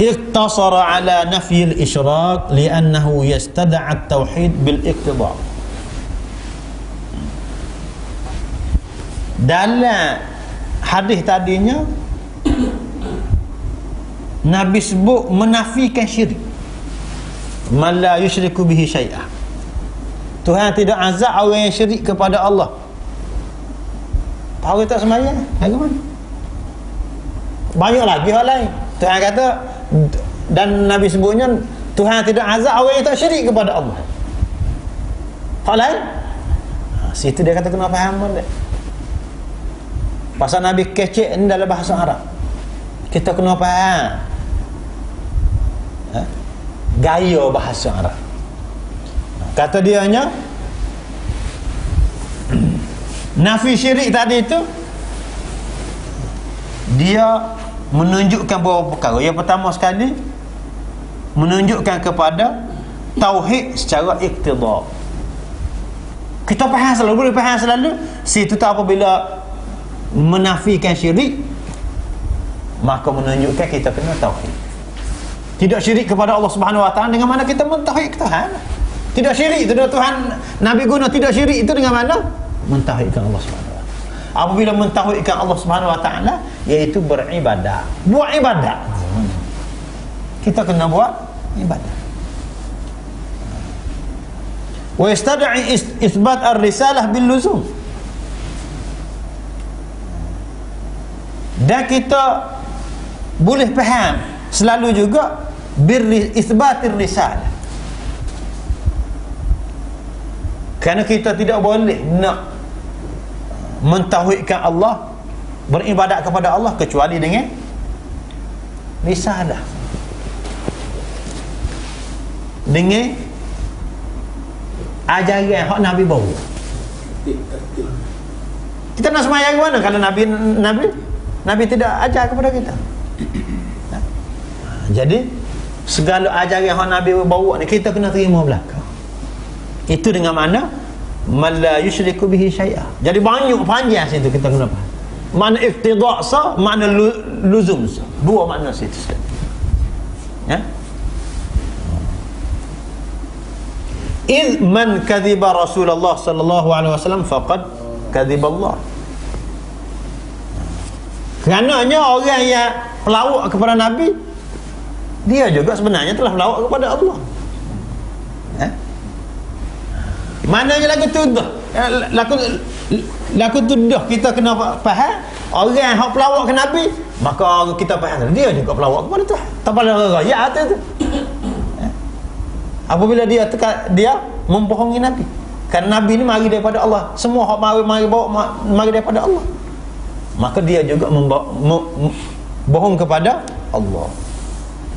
[SPEAKER 1] iktasara ala nafyi al-isyraq li'annahu yastad'a at-tauhid bil-iqtida'. Dalam hadis tadinya Nabi sebut menafikan syirik, man la yusyriku bihi syai'ah. Tuhan tidak azab orang yang syirik kepada Allah. Tahu tak semaya? Bagaimana? Banyak lagi hal lain. Tuhan kata, dan Nabi sebutnya Tuhan tidak azab orang yang tak syirik kepada Allah. Hal lain? Situ dia kata kena faham benda. Pasal Nabi kecek ni dalam bahasa Arab, kita kena faham gaya bahasa Arab. Kata dia hanya nafi syirik tadi itu, dia menunjukkan beberapa perkara. Yang pertama sekali, menunjukkan kepada tauhid secara iqtida. Kita faham selalu, boleh faham selalu. Situ tak apabila menafikan syirik, maka menunjukkan kita kena tauhid. Tidak syirik kepada Allah Subhanahu wa taala, dengan mana kita mentauhid Tuhan. Tidak syirik itu Tuhan, Nabi guna tidak syirik itu dengan mana? Mentauhidkan Allah Subhanahu wa taala. Apabila mentauhidkan Allah Subhanahu wa taala, iaitu beribadah, buat ibadah. Kita kena buat ibadah. Wa yastad'i isbat ar-risalah bil luzum. Dan kita boleh faham selalu juga isbatir risalah, kerana kita tidak boleh nak mentauhidkan Allah, beribadat kepada Allah kecuali dengan risalah, dengan ajaran hak Nabi bawa. Kita nak sembahyang mana kalau Nabi tidak ajar kepada kita? Jadi segala ajaran yang Nabi bawa ni kita kena terima belaka. Itu dengan mana man la yusyriku bihi syai'a. Jadi banyak panjang situ kita kena faham. Makna iftida' sah, makna luzum sah. Dua makna situ. Ya? Idh man kadhiba Rasulullah sallallahu alaihi wasallam faqad kadhiba Allah. Kerananya orang yang pelawak kepada Nabi, dia juga sebenarnya telah pelawak kepada Allah. Maknanya lagu tuduh kita kena faham orang yang pelawak ke Nabi, maka kita faham dia juga pelawak kepada Tuhan. Tak pada raya tu. Apabila dia membohongi Nabi, kerana Nabi ni mari daripada Allah, semua hak mari daripada Allah, maka dia juga bohong kepada Allah.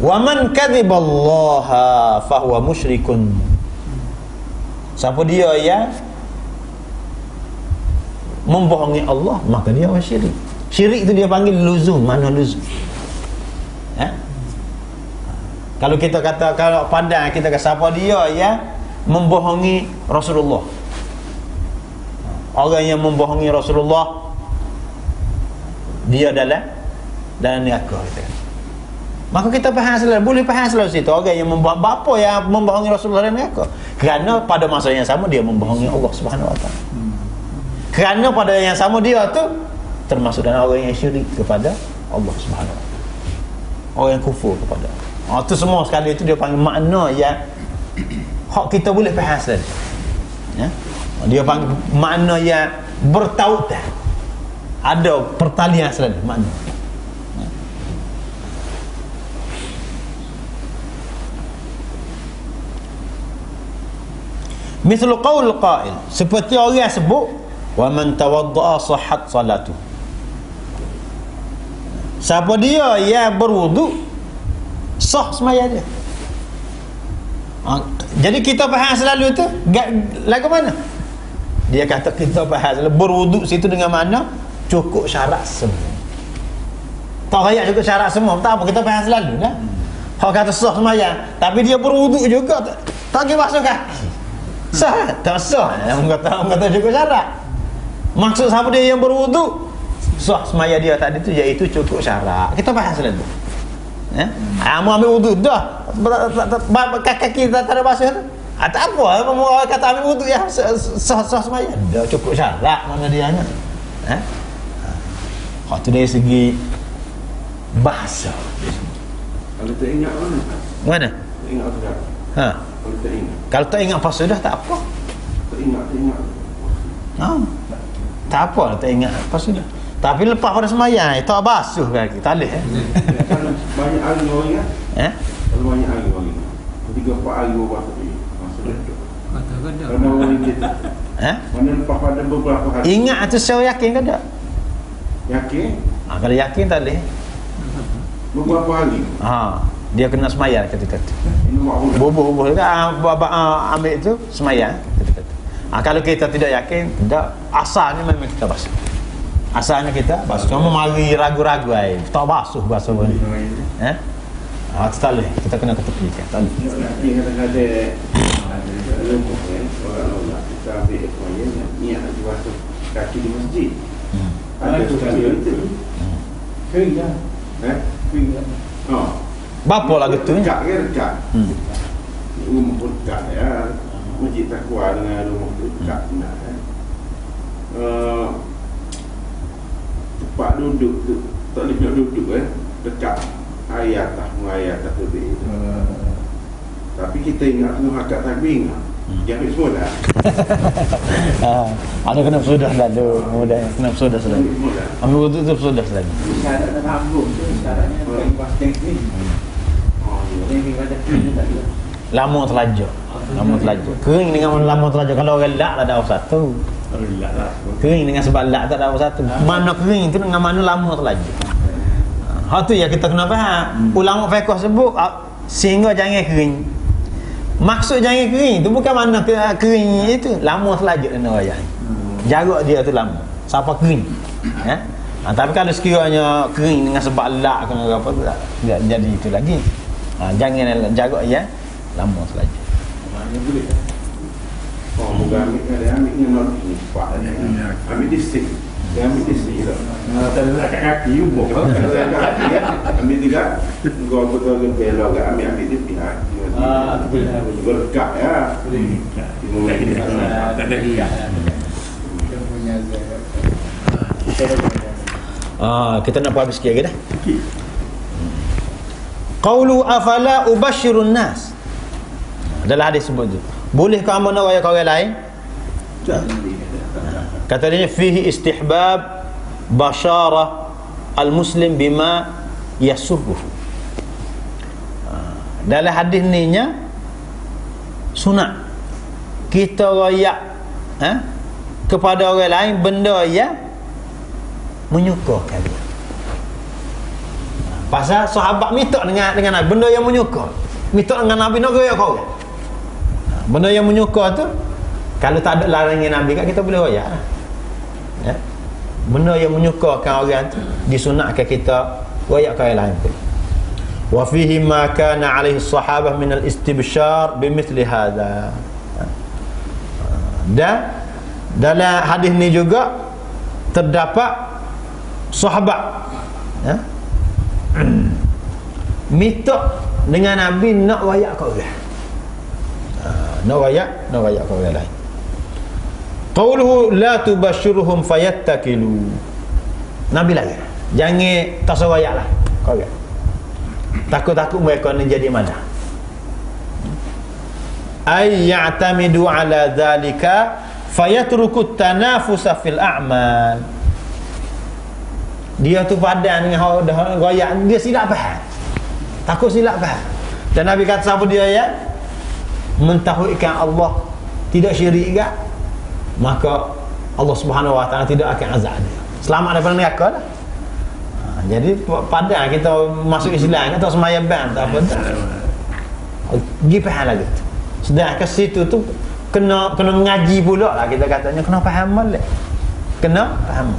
[SPEAKER 1] Wa man kadhiballaha fahuwa musyrikun. Siapa dia yang membohongi Allah, maka dia orang syirik. Syirik itu dia panggil luzum. Mana luzum? Kalau kita kata, kalau pandang kita kata siapa dia yang membohongi Rasulullah, orang yang membohongi Rasulullah, dia dalam neraka. Maka kita faham selalu, boleh faham selalu situ orang yang bapa yang membohongi Rasulullah dalam neraka, kerana pada masa yang sama dia membohongi Allah Subhanahu Wa Taala. Kerana pada yang sama dia tu termasuk dalam orang yang syirik kepada Allah Subhanahu Wa Taala, orang yang kufur kepada itu semua sekali itu dia panggil makna yang hak kita boleh faham selalu. Ya? Dia panggil makna yang bertautan, ada pertalian selalu makna. Misal qaul qail, seperti orang sebut wa man tawaddaa sahhat salatu. Siapa dia yang berwuduk, sah sembahyang dia. Jadi kita faham selalu tu lagu mana? Dia kata kita faham selalu berwuduk situ dengan mana cukup syarat semua. Tak payah cukup syarat semua, tak apa, kita faham selalu kan. Hak kata sah sembahyang, tapi dia berwuduk juga tak pergi basuh kaki. Sah, tak sah. Orang kata cukup syarat. Maksud siapa dia yang berwuduk, sah semaya dia tadi tu, iaitu cukup syarat. Kita faham selalu. Mau ambil wuduk dah, kaki tak ada basuh tu, tak apa. Orang kata ambil wuduk ya sah semaya dah, cukup syarat mana dia nya. Hak tu dari segi bahasa.
[SPEAKER 3] Kalau tak ingat
[SPEAKER 1] mana?
[SPEAKER 3] Tak ingat tak? Kalau tak ingat.
[SPEAKER 1] Kalau tak ingat pas sudah tak apa.
[SPEAKER 3] Tak ingat.
[SPEAKER 1] Tak apa lah tak ingat pas sudah. Tapi lepas pada sembahyang tak basuh kaki, tak boleh.
[SPEAKER 3] Kalau banyak hari orang ingat. Kalau banyak hari orang ingat. 3-4 hari orang basuh ni. Kata-kata. Kalau orang ingat. Mana lepas pada beberapa hari.
[SPEAKER 1] Ingat tu saya yakin ke tak?
[SPEAKER 3] Yakin?
[SPEAKER 1] Kalau yakin tak boleh.
[SPEAKER 3] Beberapa hari.
[SPEAKER 1] Dia kena semayang ketika tu. Bubuh-bubuh ambil itu semayang ketika tu. Kalau kita tidak yakin, tidak, asalnya memang kita basuh. Asalnya kita basuh. Cuma mari ragu-ragu aja. Tak basuh basuh ni. Tak boleh. Kita kena ketepikan. Tak boleh. Kita ambil semayang, niat nak basuh kaki di masjid. Ada sekali itu. Kering dah. Kering dah. Bapa lah gitu ni.
[SPEAKER 3] Dekat. Rumah pun dekat ya. Masjid Taqwa dengan rumah pun dekat. Tempat duduk tu tak boleh nak duduk dekat ayat tu lebih. Tapi kita ingat tu akad takbir. Jangan semua dah.
[SPEAKER 1] Ada kena sudah lalu, mudah kena sudah selalu. Ambil wuduk tu sudah selalu.
[SPEAKER 4] Syarat dan rambut tu syaratnya bagi pasang ni.
[SPEAKER 1] Lama terlajak. Kering dengan lama terlajak. Kalau orang lak tak ada apa satu. Kering dengan sebab lak tak ada apa satu. Mana kering tu dengan mana lama terlajak. Hal tu ya kita kena faham. Ulama fiqh sebut sehingga jangan kering. Maksud jangan kering tu bukan mana kering itu lama terlajak dan orang. Jarak dia tu lama. Siapa kering? Tapi kalau sekiranya kering dengan sebab lak ke apa tu tak jadi itu lagi. Jangan jarak ya lama saja.
[SPEAKER 3] Mana boleh. Bukan ambil dengan ni pak ni. Ambil di stick. Dia ambil di stick lah.
[SPEAKER 2] Tak ada kat kaki ubok.
[SPEAKER 3] Ambil juga. Gua betul belok ambil di pihak. Berkat ya.
[SPEAKER 2] Tak ada iya.
[SPEAKER 1] Kita nak habis sikit lagi dah. Qaulu afala ubashirun nas. Dalam hadis sebut tu. Boleh kamu nak raya orang lain? Kata dia fihi istihbab basyarah al-muslim bima yasurruhu. Dalam hadis ni nya sunat kita raya kepada orang lain benda yang menyukakan dia. Pasal sahabat minta dengan Nabi benda yang menyuka. Minta dengan Nabi nak raya kau. Benda yang menyuka tu kalau tak ada larangan Nabi kan kita boleh raya. Ya. Benda yang menyukakan orang tu disunatkan kita raya ke orang lain pun. Wa fihi ma kana alaihi sahabah min al-istibshar bimithli hadha. Dan dalam hadis ni juga terdapat sahabat minta dengan Nabi nak raya ke orang. Nak raya ke orang lain. Qauluhu la tubashshiruhum fayattakilu. Nabi lagi jangan tak raya lah ke orang. Takut-takut mereka ni jadi mana. Ay ya'tamidu ala dhalika fayatruku tanafusa fil a'mal. Dia tu padan dengan dah royak, dia silap faham. Takut silap faham. Dan Nabi kata siapa dia ya? Mentauhidkan Allah, tidak syirik juga, maka Allah Subhanahu Wa Taala tidak akan azab dia. Selamat daripada neraka dah. Jadi padan kita masuk Islam, kita sembahyang bang tak apa dah. Pergi faham lagi. Sedang ke situ tu kena mengaji pula lah kita katanya, kena faham molek. Kena faham.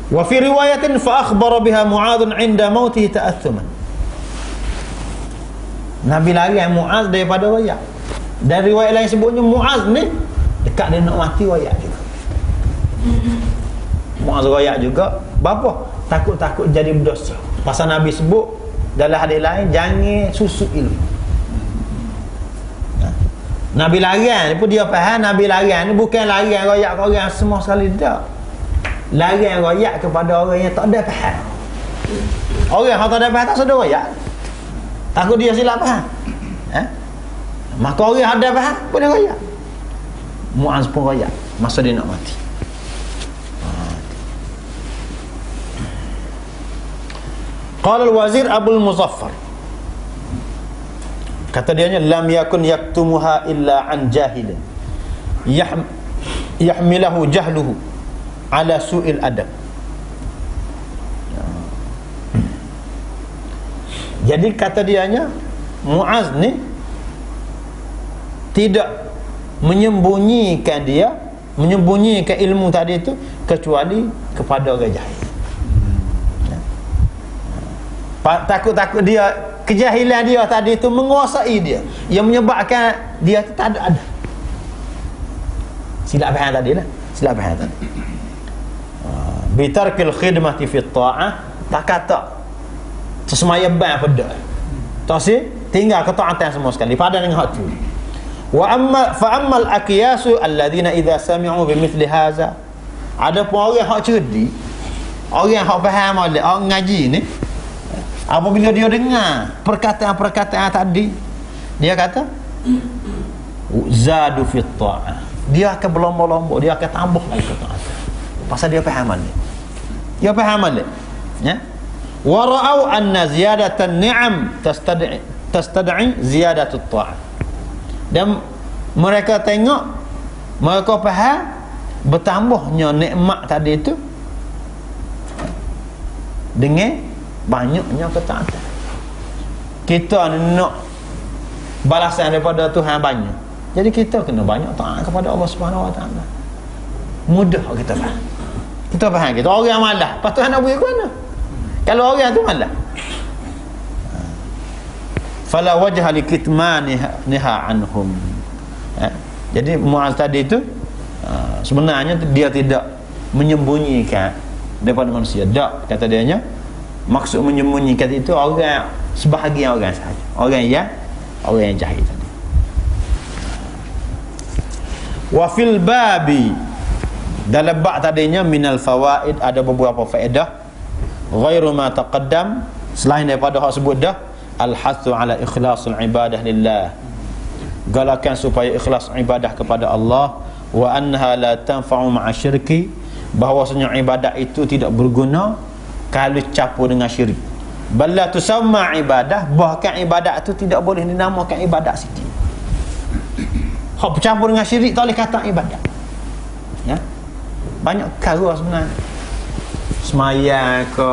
[SPEAKER 1] Wa fi riwayatin fa akhbara biha Mu'adz 'inda mautihi ta'athuman. Nabi larang Mu'adz daripada royak. Dan riwayat lain sebutnya Mu'adz ni dekat dia nak mati royak juga. Mu'adz royak juga. Bapa takut-takut jadi berdosa. Pasal Nabi sebut dalam hadis lain jangan susuk ilmu. Nabi larang ni pun dia faham Nabi larang ni bukan larang royak ke orang semua sekali tak. Larang royak kepada orang yang tak ada faham. Orang yang tak ada faham tak sedar royak. Takut dia silap faham. Maka orang yang ada faham boleh royak. Mu'adz pun royak masa dia nak mati. Qala al-wazir Abdul Muzaffar, kata dia nya lam yakun yaktumuha illa an jahilin yahmilahu jahluhu ala su'il adab. Jadi kata dia nya Mu'adz ni tidak menyembunyikan ilmu tadi itu kecuali kepada orang jahil. Takut-takut dia, kejahilan dia tadi itu menguasai dia, yang menyebabkan dia tak ada. Silap faham tadi lah. Silap faham tadi. Bitarkil khidmati fi ta'ah, tak kata sesemaya ban pada. Tak sih tinggal ketaatan semua sekali padan dengan hak tu. Wa ammal aqyasu alladhina idza sami'u bimithli hadza. Ada pun orang hak cerdik, orang hak faham oleh orang ngaji ni, apabila dia dengar perkataan-perkataan tadi, dia kata zadu fi ta'ah, dia akan berlomba-lomba, dia akan tambah lagi ketaatan pasal dia faham dia. Dia faham dia. Ya. Wa ra'au anna ziyadatan ni'am tastad'i ziyadatut ta'ah. Dan mereka tengok, mereka faham bertambahnya nikmat tadi itu dengan banyaknya ketaatan. Kita nak balasan daripada Tuhan banyak, jadi kita kena banyak taat kepada Allah Subhanahu Wa Taala. Mudah kita faham. Kita faham kita orang malas, lepas Tuhan nak beri ke mana? Kalau orang tu malas, fala wajha likitmaniha anhum. Jadi Mu'adz tadi itu sebenarnya dia tidak menyembunyikan daripada manusia. Tak, kata dianya, maksud menyembunyikan itu orang, sebahagian orang sahaja, orang yang jahil tadi. Wa fil babi, dalam bab tadinya minal fawaid, ada beberapa faedah ghairu ma taqaddam, selain daripada hak sebut dah, al-hathu ala ikhlasul ibadah lillah, galakan supaya ikhlas ibadah kepada Allah, wa annaha la tanfa'u ma'a syirki, bahwasanya ibadat itu tidak berguna kalau campur dengan syirik. Balla tusamma ibadah, bahkan ibadat itu tidak boleh dinamakan ibadat sikit. Hak bercampur dengan syirik tak boleh kata ibadat. Ya. Banyak perkara sebenarnya. Semaya ke,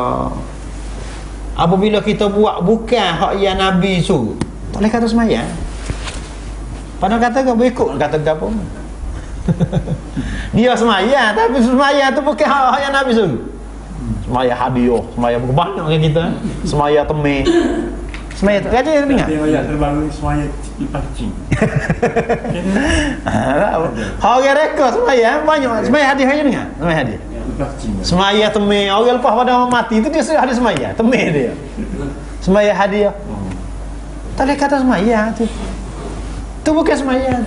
[SPEAKER 1] apabila kita buat bukan hak yang Nabi suruh, tak boleh kata semaya. Padahal kata kau berikut kata apa? Dia semaya, tapi semaya tu bukan hak yang Nabi suruh. Semaya hadiah, semaya banyak kan kita. Semaya temih. Semaya tu kata dia dengar.
[SPEAKER 2] Dia terbaru semaya lepas cing.
[SPEAKER 1] Orang reka semaya banyak. Semaya hadiah aja dengar. Semaya hadiah.
[SPEAKER 2] Lepas cing.
[SPEAKER 1] Semaya temih, orang lepas pada orang mati tu dia sudah ada semaya, temih dia. Semaya hadiah. Tak boleh kata semaya tu. Tu bukan semaya.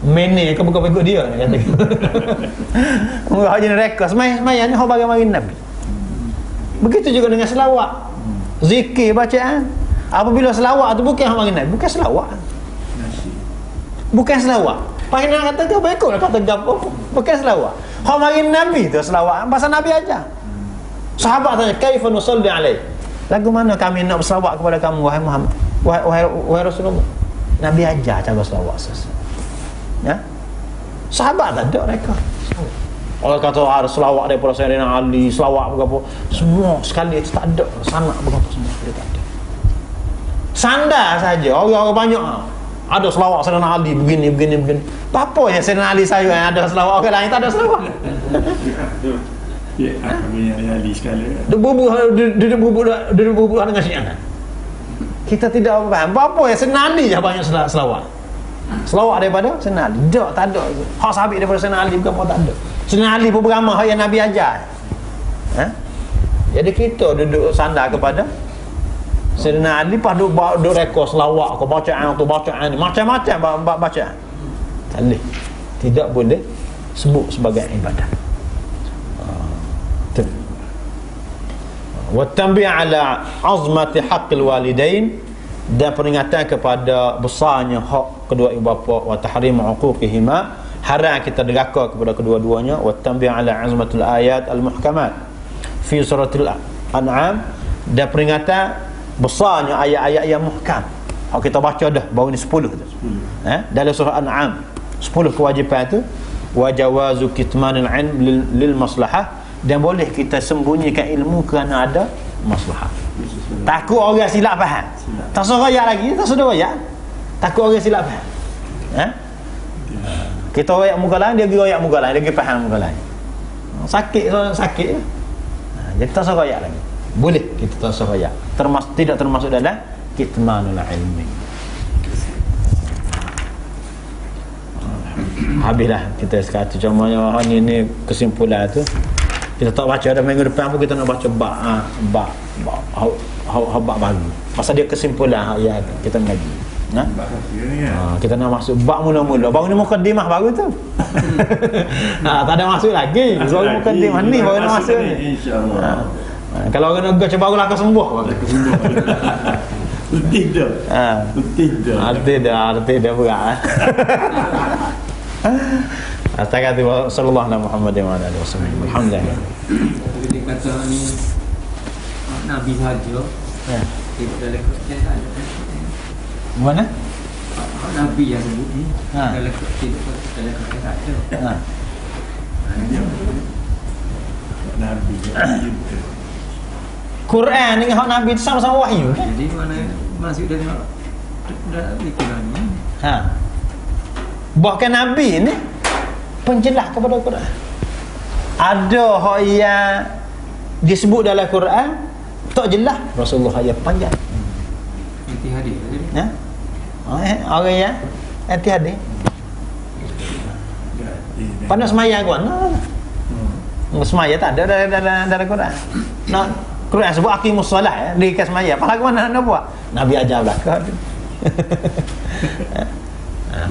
[SPEAKER 1] Mene ke bukan ikut dia kata. Murah je reka semaya ni hak bagi mari Nabi. Begitu juga dengan selawat. Zikir bacaan. Apabila selawat tu bukan hak mari Nabi, bukan selawat. Bukan selawat. Pakai nak kata ke baik lah kata gapo. Bukan selawat. Hak mari Nabi tu selawat. Pasal Nabi aja. Sahabat tanya, "Kaifa nusalli alaih?" Lagu mana kami nak berselawat kepada kamu wahai Muhammad? Wahai Rasulullah. Nabi ajar cara selawat sesuai. Ya? Sahabat tak ada mereka. Orang kata ada selawat daripada Sayyidina Ali, selawat berapa, semua sekali itu tak ada. Sanak berapa semua dia tak ada. Sandar saja. Orang-orang banyak ada selawat Sayyidina Ali begini. Apa yang Sayyidina Ali saya yang ada selawat, orang lain tak ada selawat.
[SPEAKER 2] Ya, kami yang Ali sekali.
[SPEAKER 1] Duduk bubuk dengan syiah. Kita tidak faham. Apa yang Sayyidina Ali je banyak selawat. Selawat daripada Sayyidina Ali. Tak ada. Hak sahabat daripada Sayyidina Ali bukan apa tak ada. Sayyidina Ali pun beramah hak yang Nabi ajar. Jadi kita duduk sandar kepada Sayyidina Ali, pas duduk rekod selawat ke bacaan ni macam-macam bacaan. Tak boleh. Tidak boleh sebut sebagai ibadah. Wa tanbih ala azmati haqqil walidain, dan peringatan kepada besarnya hak kedua ibu bapa, wa tahrim uquqihima, haram kita derhaka kepada kedua-duanya, wa tanbih ala azmatul ayat al-muhkamat fi suratul an'am, dan peringatan besarnya ayat-ayat yang muhkam. Hak kita baca dah baru ni 10 tu. Dalam surah An'am 10 kewajipan tu, wa jawazu kitmanil ilm lil maslahah, dan boleh kita sembunyikan ilmu kerana ada maslahah. Takut orang silap faham. Tak suruh royak lagi, tak suruh royak. Takut orang silap faham. Kita royak muka lain, dia pergi royak muka lain, dia pergi faham muka lain. Sakit. Jadi tak suruh royak lagi. Boleh kita tak suruh royak. Tidak termasuk dalam kitmanul ilmi. Habislah kita sekarang tu. Cumanya hari ni kesimpulan tu kita tak baca dah, minggu depan pun kita nak baca bab baru. Pasal dia kesimpulan ayat kita ngaji. Kita nak masuk bab mula-mula. Baru ni mukadimah baru tu. Tak ada masuk lagi. Baru mukadimah ni baru nak masuk ni. Insya-Allah. Kalau orang nak baca barulah kau sembuh.
[SPEAKER 2] Tidak.
[SPEAKER 1] Tidak berat. Astagfirullah sallallahu alaihi Muhammadin wa alihi wasallam. Alhamdulillah.
[SPEAKER 4] Jadi kata ni Nabi saja. Tidak ada kesan.
[SPEAKER 1] Mana?
[SPEAKER 4] Nabi yang sebut ni dalam tidak ada.
[SPEAKER 2] Nabi.
[SPEAKER 1] Quran dengan hak Nabi itu sama-sama wahyu.
[SPEAKER 4] Jadi mana masuk dalam Quran ni.
[SPEAKER 1] Bahkan Nabi ni penjelas kepada Quran. Ada hak yang disebut dalam Quran tak jelas, Rasulullah ayat panjang.
[SPEAKER 4] Nanti hadir.
[SPEAKER 1] Ya? Orang yang hati-hati. Pada semaya gua. Semaya tak ada dalam Quran. Nah, Quran sebut aqimus solah ya, di kas semaya. Pahala ke mana nak buat? Nabi ajar belaka.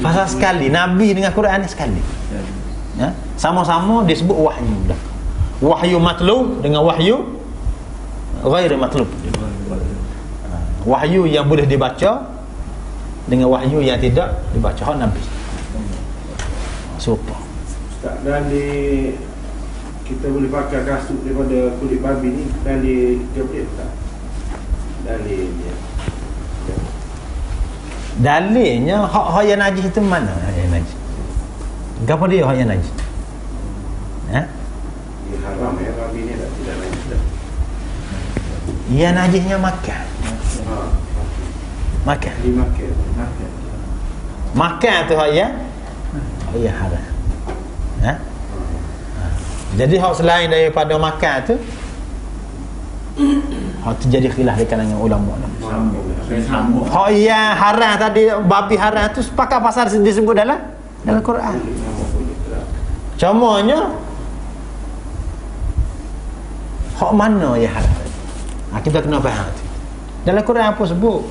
[SPEAKER 1] Pasal sekali Nabi dengan Quran ni sekali. Ya? Sama-sama disebut wahyu dah. Wahyu matlub dengan wahyu ghairi matlub. Wahyu yang boleh dibaca dengan wahyu yang tidak dibaca oleh Nabi. Super.
[SPEAKER 3] Tak, dan kita boleh pakai kasut daripada kulit babi ni dan dia tak.
[SPEAKER 1] Dalilnya hak yang najis itu mana? Yang najis. Gapo dia hak yang najis?
[SPEAKER 3] Dia haram ya, babi ni tidak najis dah.
[SPEAKER 1] Yang najisnya makan. Makan.
[SPEAKER 3] Dimakan.
[SPEAKER 1] Makan tu hak yang haram. Jadi hak selain daripada makan tu hak terjadi khilaf di kalangan ulama. Hak yang haram tadi, babi haram tu sepakat pasal disebut dalam Quran. Contohnya hak mana yang haram? Kita kena faham tu. Dalam Quran apa sebut?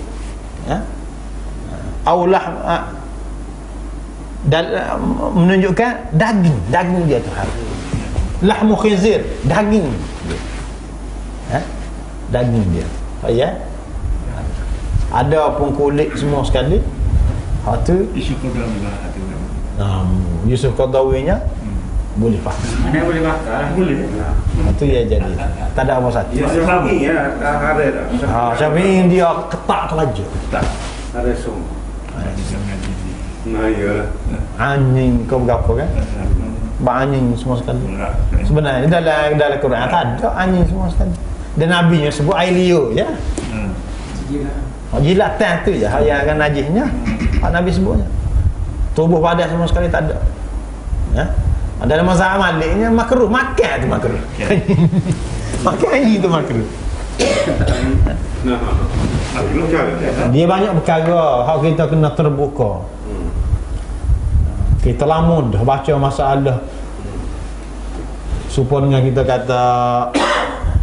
[SPEAKER 1] Aulah menunjukkan daging dia tu haram. Lahmu khinzir, daging daging dia. Ya. Ada pun kulit semua sekali. Hak tu
[SPEAKER 2] Yusuf Qaradawi lah tu.
[SPEAKER 1] Yusuf Qaradawinya boleh faham.
[SPEAKER 4] Mana boleh makan?
[SPEAKER 2] Boleh.
[SPEAKER 1] Itu ya jadi. Tak ada apa satu.
[SPEAKER 3] Ya, Syafi'i ya, haram dah.
[SPEAKER 1] Syafi'i dia ketak saja.
[SPEAKER 2] Tak.
[SPEAKER 3] Haram semua. Nah, ya.
[SPEAKER 1] Anjing kau berapa kan? Anjing semua sekali. Sebenarnya dalam Quran tak ada anjing semua sekali. Dan Nabi nya sebut air liur ya. Jilatan tu je yang akan najisnya. Nabi sebutnya. Tubuh badan semua sekali tak ada. Ya. Dalam mazhab Maliknya makruh makan tu makruh. Makan anjing tu makruh. Dia banyak perkara hak kita kena terbuka. Kita lama dah baca masalah supaya dengan kita kata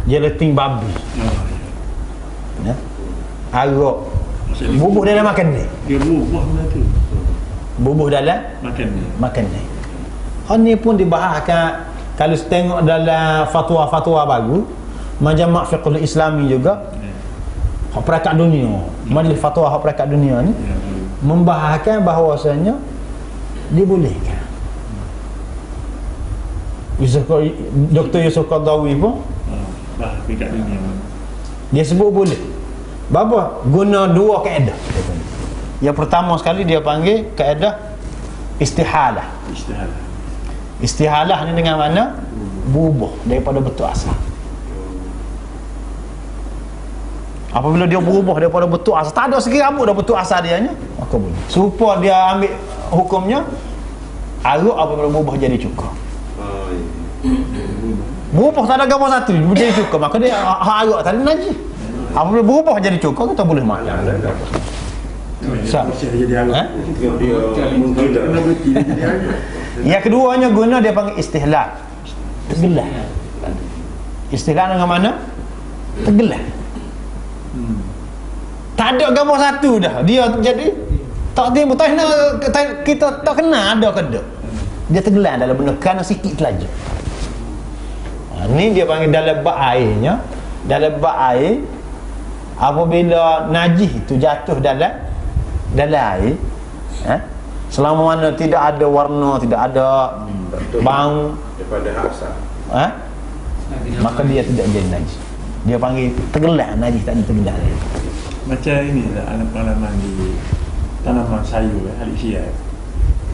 [SPEAKER 1] gelatin babi. Ya. Arak. Bubuh dalam makan ni.
[SPEAKER 2] Dia bubuh benda tu.
[SPEAKER 1] Bubuh dalam makan ni. Hal ni pun dibahaskan kalau tengok dalam fatwa-fatwa baru Majma' Fiqhul Islami juga. Hak peringkat dunia, majlis fatwa hak peringkat dunia ni membahaskan bahawasanya dibolehkan. Dr. Yusuf Qaradawi pun
[SPEAKER 2] peringkat dunia.
[SPEAKER 1] Dia sebut boleh. Bapa guna dua kaedah. Yang pertama sekali dia panggil kaedah istihalah. Istihalah ni dengan mana? Bubuh daripada betul asal. Apabila dia berubah daripada betul asal, tak ada segi rambut dah betul asal dia nya, maka boleh. Supaya dia ambil hukumnya arak apabila berubah jadi cuka. Berubah tak ada gambar satu jadi cuka, maka dia arak tadi najis. Apabila berubah jadi cuka, kita boleh makan. Yang keduanya guna dia panggil istihlal. Tegelah. Istihlal dengan mana? Tegelah. Tak ada gambar satu dah. Dia jadi tak timbul kita tak kenal ada ke tak. Dia tenggelam dalam benda kerana sikit saja. Ni dia panggil dalam bak airnya. Dalam bak air apabila najis itu jatuh dalam air, selama mana tidak ada warna, tidak ada bau
[SPEAKER 3] daripada asal,
[SPEAKER 1] maka dia tidak jadi najis. Dia panggil tenggelam najis, tak ada tenggelam.
[SPEAKER 2] Macam ini lah pengalaman di tanaman sayur hari siap.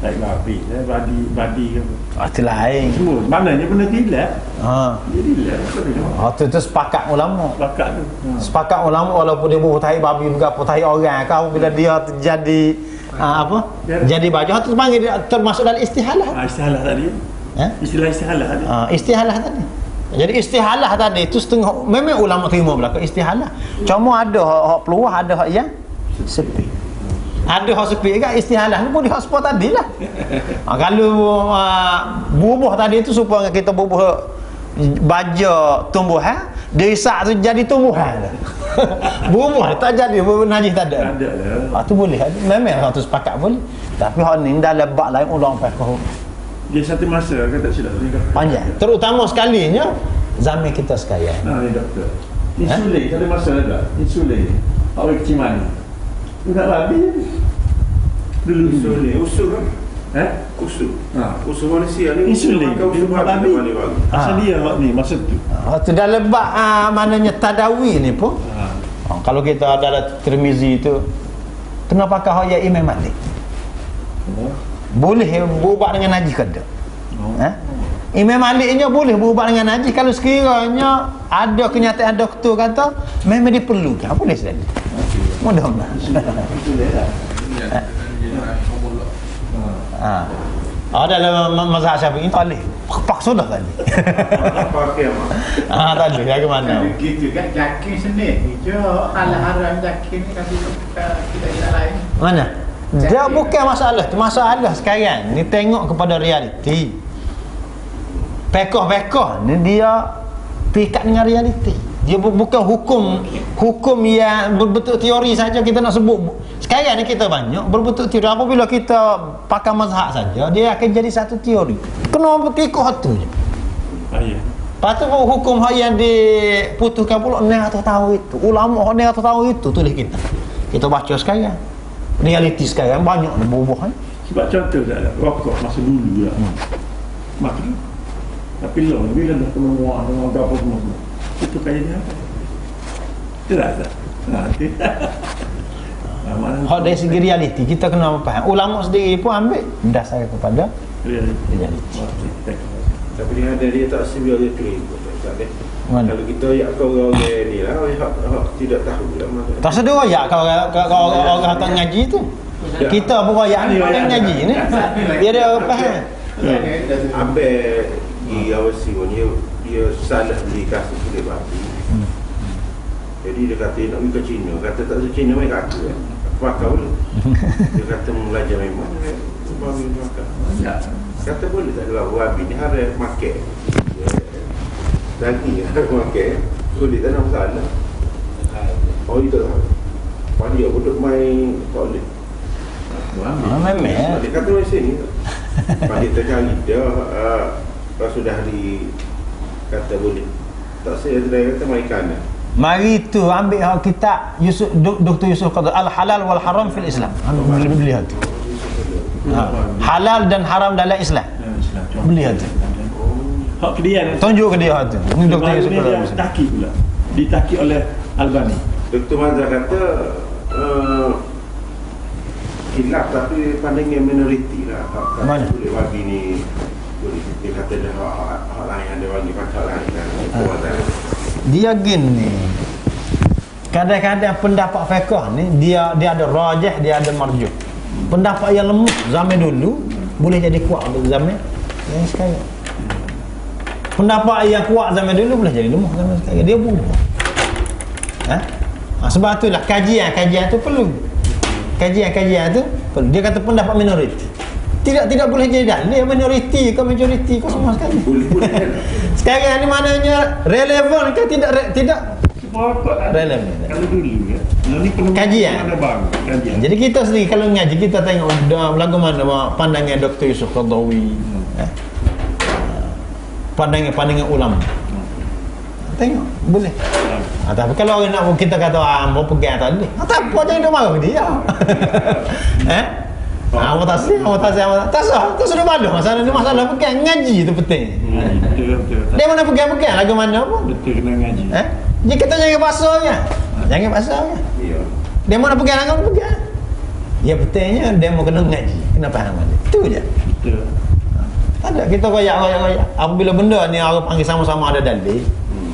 [SPEAKER 2] Baik babi, badi ke apa.
[SPEAKER 1] Itu lain.
[SPEAKER 2] Semua maknanya benda tidak. Dia tidak.
[SPEAKER 1] Itu sepakat ulama.
[SPEAKER 2] Sepakat tu.
[SPEAKER 1] Sepakat ulama walaupun dia buat tahi babi juga tahi orang kau bila dia jadi jadi baju tu panggil dia termasuk dalam istihalah.
[SPEAKER 2] Istihalah tadi. Istilah istihalah tadi.
[SPEAKER 1] Istihalah tadi. Jadi istihalah tadi itu setengah memang ulama terima belaka istihalah. Cuma ada hak peluah, ada hak yang sepi. Ada hak sepi juga istihalah ni boleh hak sepuluh tadi lah. Kalau bubuh tadi tu supaya kita bubuh baja tumbuhan, dia isak tu jadi tumbuhan. Bubuh tak jadi najis tak ada. Tu boleh. Memang tu sepakat boleh. Tapi hak ni dalam bab lain ulang fiqh.
[SPEAKER 2] Dia satu masa kan tak silap ni
[SPEAKER 1] panjang. Terutama sekalinya zaman kita sekarang.
[SPEAKER 2] Ni doktor. Insulin satu masa ada. Insulin. Awak kecil mana? Enggak babi. Dulu
[SPEAKER 3] Insulin usul kan? Usul. Usul manusia ni
[SPEAKER 2] insulin.
[SPEAKER 3] Usul babi.
[SPEAKER 2] Asal dia awak ni masa tu.
[SPEAKER 1] Tu dalam bab maknanya tadawi ni pun. Kalau kita ada Tirmizi tu kenapa kau ya Imam Malik? Boleh berubat dengan najis ke tak? Imam Maliknya boleh berubat dengan najis kalau sekiranya ada kenyataan doktor kata memang diperlukan. Boleh saja. Mudah-mudahan. Dalam mazhab Syafi'i tak boleh. Paksa dah tadi.
[SPEAKER 3] Pakai mak.
[SPEAKER 1] Tak boleh. Ke mana?
[SPEAKER 5] Gitu kan yakin sendiri. Je hal-hal yakin ni kasi kita tidak lain.
[SPEAKER 1] Mana? Dia bukan masalah tu. Masalah sekarang ni tengok kepada realiti. Pekoh-pekoh ni dia pikat dengan realiti. Dia bukan hukum yang berbentuk teori saja kita nak sebut. Sekarang ni kita banyak berbentuk teori. Apabila kita pakai mazhab saja, dia akan jadi satu teori. Kena ikut tu je.
[SPEAKER 2] Ya.
[SPEAKER 1] Lepas tu hukum yang diputuskan pula 900 tahun itu. Ulama 900 tahun itu tulis kita. Kita baca sekarang. Realiti sekarang banyak berubah.
[SPEAKER 2] Sebab contoh tak ada rokok masa dulu lah. Makan. Tapi bila dah keluar dengan apa semua. Itu kayaknya apa? Tidak ada. Nanti.
[SPEAKER 1] Hak dari segi realiti kita kena faham. Ulama sendiri pun ambil dasar kepada realiti.
[SPEAKER 3] Tapi dia tak sebiar dia clean. Tak ada.
[SPEAKER 1] Mana?
[SPEAKER 3] Kalau kita ayat kau orang ni lah, hak tidak tahu lah mana.
[SPEAKER 1] Tak sedar ayat kalau orang tak ngaji tu. Kita pun ayat ni orang ngaji ni. Dia ada faham.
[SPEAKER 3] Ambil dia awasi dia salah beli kasut kulit babi. Jadi dia kata nak pergi ke China, kata tak se China mai kat aku. Pakai boleh. Dia kata belajar memang babi makan. Kata boleh tak ada babi ni harus makan. Lagi makan. Kulit tak ada masalah. Oh itu lah. Dia duduk main toilet.
[SPEAKER 1] Memang.
[SPEAKER 3] Dia kata di sini. Dia tercari dia sudah kata boleh. Tak saya kata main kanan.
[SPEAKER 1] Mari tu ambil kitab Yusuf Dr. Yusuf Qadar Al-Halal wal Haram fil Islam. Beli hati. Halal dan haram dalam Islam. Beli hati.
[SPEAKER 2] Hak kemudian
[SPEAKER 1] tunjuk ke dia hati. Ini Dr. Yusuf Qadar.
[SPEAKER 2] Ditaki pula. Ditaki oleh Albani.
[SPEAKER 3] Dr. Mazhar kata hilaf tapi pandangan minoriti lah.
[SPEAKER 1] Mana?
[SPEAKER 3] Boleh bagi ni boleh. Dia kata dah hak lain ada bagi macam lain kan.
[SPEAKER 1] Dia gini. Kadang-kadang pendapat fiqh ni dia ada rajih, dia ada marjuh. Pendapat yang lemah zaman dulu boleh jadi kuat untuk zaman yang sekarang. Pendapat yang kuat zaman dulu boleh jadi lemah zaman sekarang. Dia berubah. Sebab itulah kajian tu perlu. Kajian tu perlu. Dia kata pendapat minoriti. Tidak boleh jadi dalil minoriti ke majoriti ke semua sekali. Boleh. Sekarang ni maknanya relevan ke tidak relevan.
[SPEAKER 2] Kalau dulu ya. Ni
[SPEAKER 1] kajian.
[SPEAKER 2] Kajian.
[SPEAKER 1] Jadi kita sendiri kalau ngaji kita tengok lagu mana pandangan Dr. Yusuf Qaradawi. Pandangan ulama. Tengok boleh. Tapi kalau orang nak kita kata mau pegang tadi. Tak apa jangan dia marah dia. Awak tak sah. Tu sudah malu. Masalah pegang ngaji tu penting.
[SPEAKER 2] Betul.
[SPEAKER 1] Dia mana pegang lagu mana pun.
[SPEAKER 2] Betul kena ngaji.
[SPEAKER 1] Jadi kita jangan pasarnya. Jangan pasarnya.
[SPEAKER 3] Ya.
[SPEAKER 1] Dia mana pegang lagu pegang. Ya betulnya dia mau kena ngaji. Kena faham dia. Itu je.
[SPEAKER 2] Betul.
[SPEAKER 1] Ada kita koyak. Apabila benda ni orang panggil sama-sama ada dalil.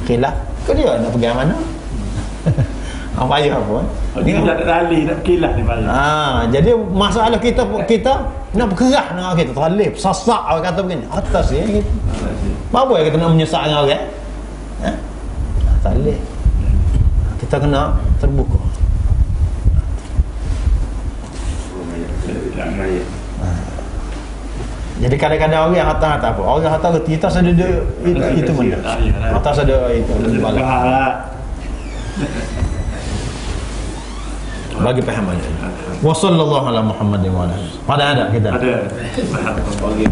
[SPEAKER 1] Khilaf. Kau dia nak pegang mana? Apa payah apa?
[SPEAKER 2] Ni tak ada dalil nak kilah ni balik.
[SPEAKER 1] Jadi masalah kita nak berkerah dengan kita talib, sasak orang kata begini. Atas ya gitu. Apa ya kita nak menyesak dengan orang? Talib. Kita kena terbuka. Jadi kadang-kadang orang hantar apa? Orang hantar kita ada itu benda. Atas ada itu bala. Bagi paham aja. Wa sallallahu ala Muhammadin wa ala alihi. Ada kita.
[SPEAKER 2] Ada.
[SPEAKER 3] Bagi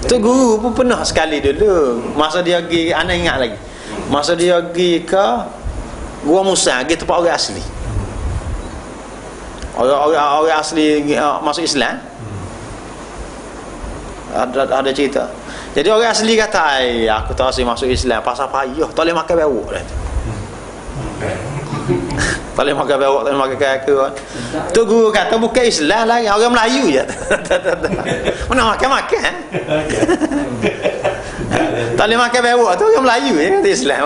[SPEAKER 1] Tu guru pun pernah sekali dulu. Masa dia pergi, anak ingat lagi. Masa dia pergi ke Gua Musa, pergi tempat orang asli. Orang asli masuk Islam. Ada cerita. Jadi orang asli kata, "Ai, aku tahu si masuk Islam pasal payah, tak boleh makan bawak dah." Tak boleh makan bawak, tak boleh makan kaki. Tu guru kata bukan Islam lagi, orang Melayu je. Mana makan-makan. Tak boleh makan bawak tu orang Melayu je kata Islam.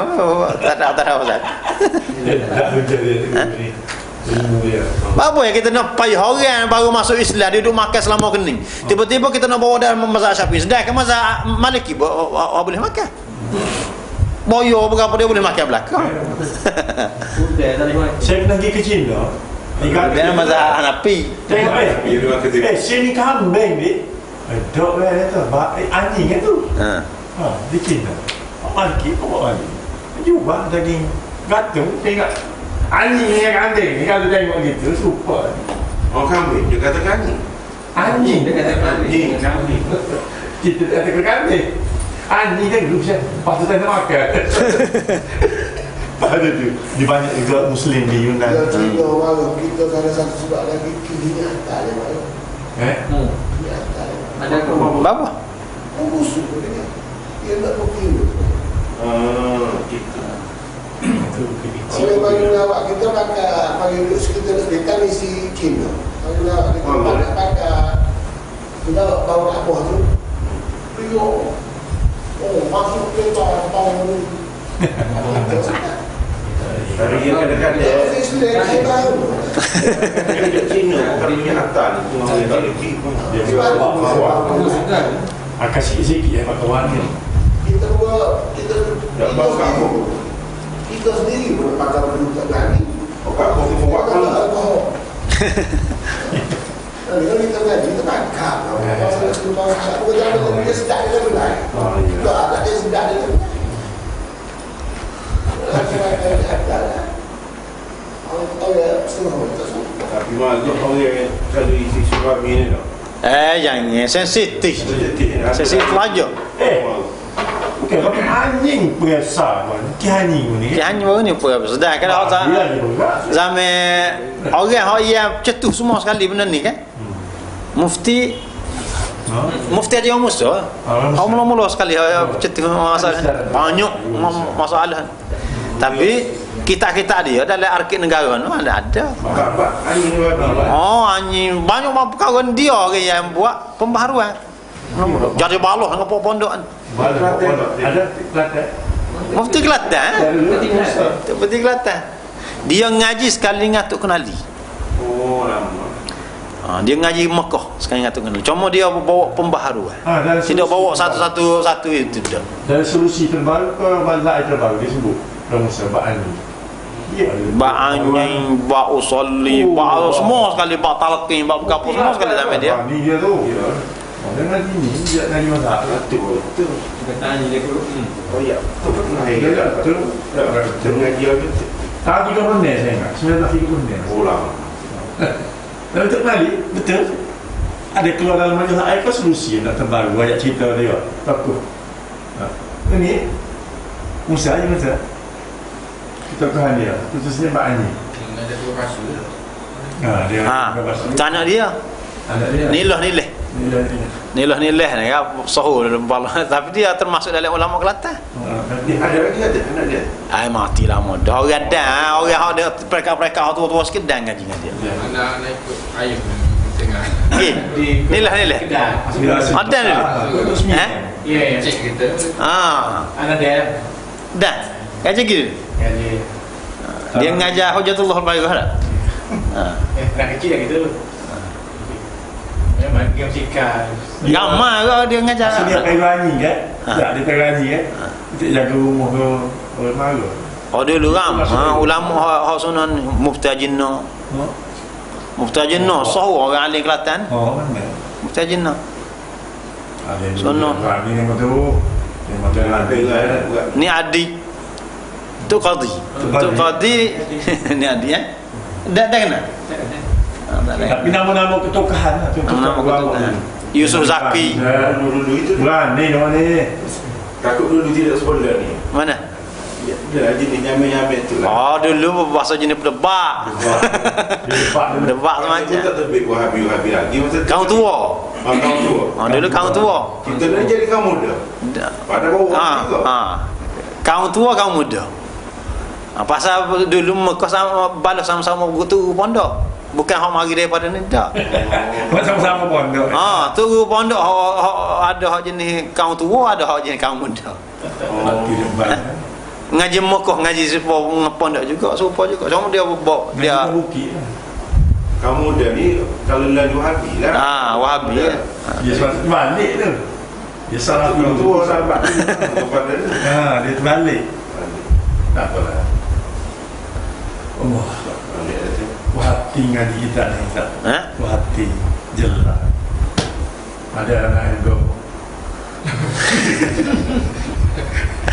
[SPEAKER 1] Tak ada pasal. Apa yang kita nak payah orang baru masuk Islam dia duduk makan selama kening. Tiba-tiba kita nak bawa dalam mazhab Syafi'i. Sedangkan mazhab Maliki boleh makan. Boyo berapa dia boleh makan belakang.
[SPEAKER 2] Saya pernah pergi ke China.
[SPEAKER 1] Dia mazhab Hanafi.
[SPEAKER 2] Tengok sini kambing ni. Dok tu, anjing tu. Di China. Maliki apa lagi? Juga daging gantung tengok. Anjing yang kambing ni kalau tengok gitu super.
[SPEAKER 3] Oh kambing, dia kata kambing.
[SPEAKER 2] Anjing dia kata kambing. Kita kata kambing. Anjing kan duduk macam patut tak nak makan. Pada tu di banyak juga Muslim di Yunan.
[SPEAKER 6] Kita orang kita ada satu sebab lagi kini tak ada malu.
[SPEAKER 4] Ada ke?
[SPEAKER 1] Berapa?
[SPEAKER 6] Busuk dia. Dia nak pergi.
[SPEAKER 3] Gitu.
[SPEAKER 6] Oleh bagi awak kita pakai dulu kita nak dekat isi Kim. Bagi awak kita pakai kita bawa apa tu? Rio. Masuk ke tahun ni.
[SPEAKER 3] Tapi dia kadang-kadang dia Cina, kalau dia hantar ni semua dia tak ada dia bawa.
[SPEAKER 2] Akan sikit-sikit ya kawan ni.
[SPEAKER 6] Kita sendiri pun pakai benda lagi.
[SPEAKER 3] Kau buat
[SPEAKER 6] alkohol. Kalau kita ngaji kita makan. Pasal sebab aku jangan dia sedap dia benar. Tak ada dia sedap dia.
[SPEAKER 3] tapi malah orang kalau isi surat ni tau.
[SPEAKER 1] Jangan sensitif. Sensitif aja.
[SPEAKER 2] Okey, pakai anjing biasa kan. Anjing ni.
[SPEAKER 1] Anjing baru ni apa sedang kalau zaman orang yang cetuh semua sekali benda ni kan. Mufti aja Musa. Mula-mula sekali cetuh masalah banyak masalah. Tapi kita dia dalam arkib negara tu ada. Anjing banyak perkara dia orang yang buat pembaharuan. Jadi baloh dengan pondokan.
[SPEAKER 2] Ada Kelantan.
[SPEAKER 1] Mufti Kelantan. Mufti Kelantan. Dia ngaji sekali ngatuk kenali.
[SPEAKER 3] Oh lama.
[SPEAKER 1] Dia ngaji Mekah sekali ngatuk kenali. Cuma dia bawa pembaharuan. Tidak bawa satu itu dah.
[SPEAKER 2] Dari solusi terbaru ke mazhab terbaru disebut Musa Ba'ani.
[SPEAKER 1] Ba'anyin, ba'usalli, semua sekali, ba'talqin, ba'bukapur, semua sekali sama dia.
[SPEAKER 2] Ni dia tu. Dia ngaji ni, dia ngaji mazhab.
[SPEAKER 3] Betul.
[SPEAKER 4] Tanya dia dulu.
[SPEAKER 3] Oh ya.
[SPEAKER 2] Betul.
[SPEAKER 3] Dia ngaji lagi.
[SPEAKER 2] Tak 3 menit saya ingat. 19 menit.
[SPEAKER 3] Oh lama.
[SPEAKER 2] Dan untuk kali, betul. Ada keluar dalam majlis air ke solusi nak terbaru. Banyak cerita dia. Takut. Ini Musa je Musa. Kita Tuhan dia. Khususnya Ba'ani.
[SPEAKER 4] Ada dua rasul.
[SPEAKER 2] Dia.
[SPEAKER 1] Tak anak dia.
[SPEAKER 2] Anak dia.
[SPEAKER 1] Nilah ni kan sahur tapi dia termasuk dalam ulama Kelantan.
[SPEAKER 3] Ada lagi ada anak dia.
[SPEAKER 1] Mati lama dah orang dah orang ada mereka tua-tua sikit dah ngaji dengan dia.
[SPEAKER 4] Anak ikut ayah tengah.
[SPEAKER 1] Nilah ada ni.
[SPEAKER 4] Ya cik kita.
[SPEAKER 2] Anak dia.
[SPEAKER 1] Dah ngaji gitu. Dia ngajar Hujjatullah Al-Baligh dah.
[SPEAKER 2] Nak kecil dah gitu. Memang dia cikar.
[SPEAKER 1] Ramai ke dia ngajar.
[SPEAKER 2] Dia perani kan? Tak dia perani kan? Untuk jaga rumah ke orang malu.
[SPEAKER 1] Oh dulu kan ulama hak sunan muftajinna. Muftajinna sahwa orang alim Kelantan.
[SPEAKER 2] Oh mana?
[SPEAKER 1] Muftajinna.
[SPEAKER 2] Sono. Ini yang betul. Yang betul.
[SPEAKER 1] Ni adi. Tu qadi. Tu qadi ni adi ya. Dah kena.
[SPEAKER 2] Tapi nama-nama ketukahan lah.
[SPEAKER 1] Nama ketukahan. Yusuf Zaki.
[SPEAKER 3] Dulu itu
[SPEAKER 2] Bukan, ni nama ni.
[SPEAKER 3] takut dulu tidak sekolah ni.
[SPEAKER 1] Mana?
[SPEAKER 3] Dia jenis nyamai-nyamai tu lah.
[SPEAKER 1] Oh dulu bahasa jenis pedebak. Pedebak
[SPEAKER 3] Kita
[SPEAKER 1] semacam.
[SPEAKER 3] tak terbit Wahabi lagi masa tu.
[SPEAKER 1] Kau tua.
[SPEAKER 3] Kau tua.
[SPEAKER 1] Dulu kau tua.
[SPEAKER 3] Kita nak jadi kaum muda. Pada bawah juga.
[SPEAKER 1] Kau tua kau muda. Pasal dulu Mekah sama balas sama-sama tu pondok. Bukan hak mari daripada ni tak.
[SPEAKER 2] Sama-sama pondok.
[SPEAKER 1] Tu pondok ada hak jenis kau tua, ada hak jenis kau muda. Ngaji Mekah, ngaji serupa pondok juga, serupa juga. Cuma dia bawa dia
[SPEAKER 3] bukit. Kamu muda ni kalau lalu Wahabi lah.
[SPEAKER 1] Wahabi.
[SPEAKER 2] Dia sebab balik tu. Dia salah
[SPEAKER 3] Kau tua sahabat.
[SPEAKER 2] Dia terbalik. Tak apalah. Allah. Wahati ngaji kita ni tak. Wahati jelas. Ada anak ego.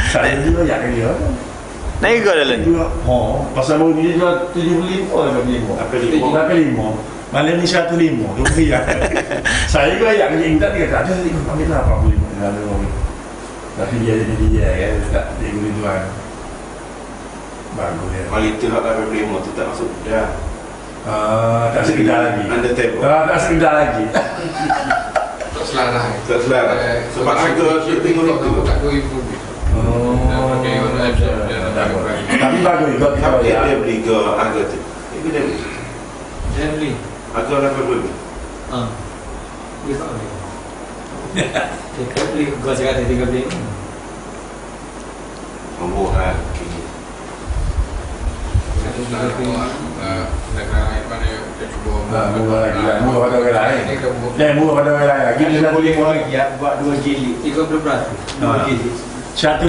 [SPEAKER 2] Saya juga yang dia.
[SPEAKER 1] Naik ke dalam ni?
[SPEAKER 2] Pasal baru dia jual 75 ke 5. Malam ni 105. Rupiah. Saya juga yang ingat dia kata dia ambil lah 45 lalu. Tapi dia jadi dia kan tak dia guna tuan. Bagus ya.
[SPEAKER 3] Kualiti hak 85 tu tak masuk dah.
[SPEAKER 2] Tak sekedar lagi.
[SPEAKER 3] Under table.
[SPEAKER 2] Tak sekedar lagi.
[SPEAKER 7] Tak selarang.
[SPEAKER 3] Tak selarang. Sebab kita tengok itu.
[SPEAKER 7] Tak kau ibu.
[SPEAKER 2] Tapi bagus juga kita
[SPEAKER 3] Dia beli ke harga tu. Itu dia beli.
[SPEAKER 4] Dia beli.
[SPEAKER 3] Harga berapa beli?
[SPEAKER 4] Dia tak beli. Dia beli. Gua cakap tadi dia beli.
[SPEAKER 3] Murah.
[SPEAKER 2] Murah pada orang lain. Dan murah pada orang lain. Lagi dia boleh
[SPEAKER 4] buat 2 jilid 30%. 2 jilid
[SPEAKER 2] 1.5 30%.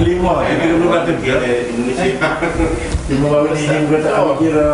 [SPEAKER 3] Indonesia.
[SPEAKER 2] Cuma baru ni kata kira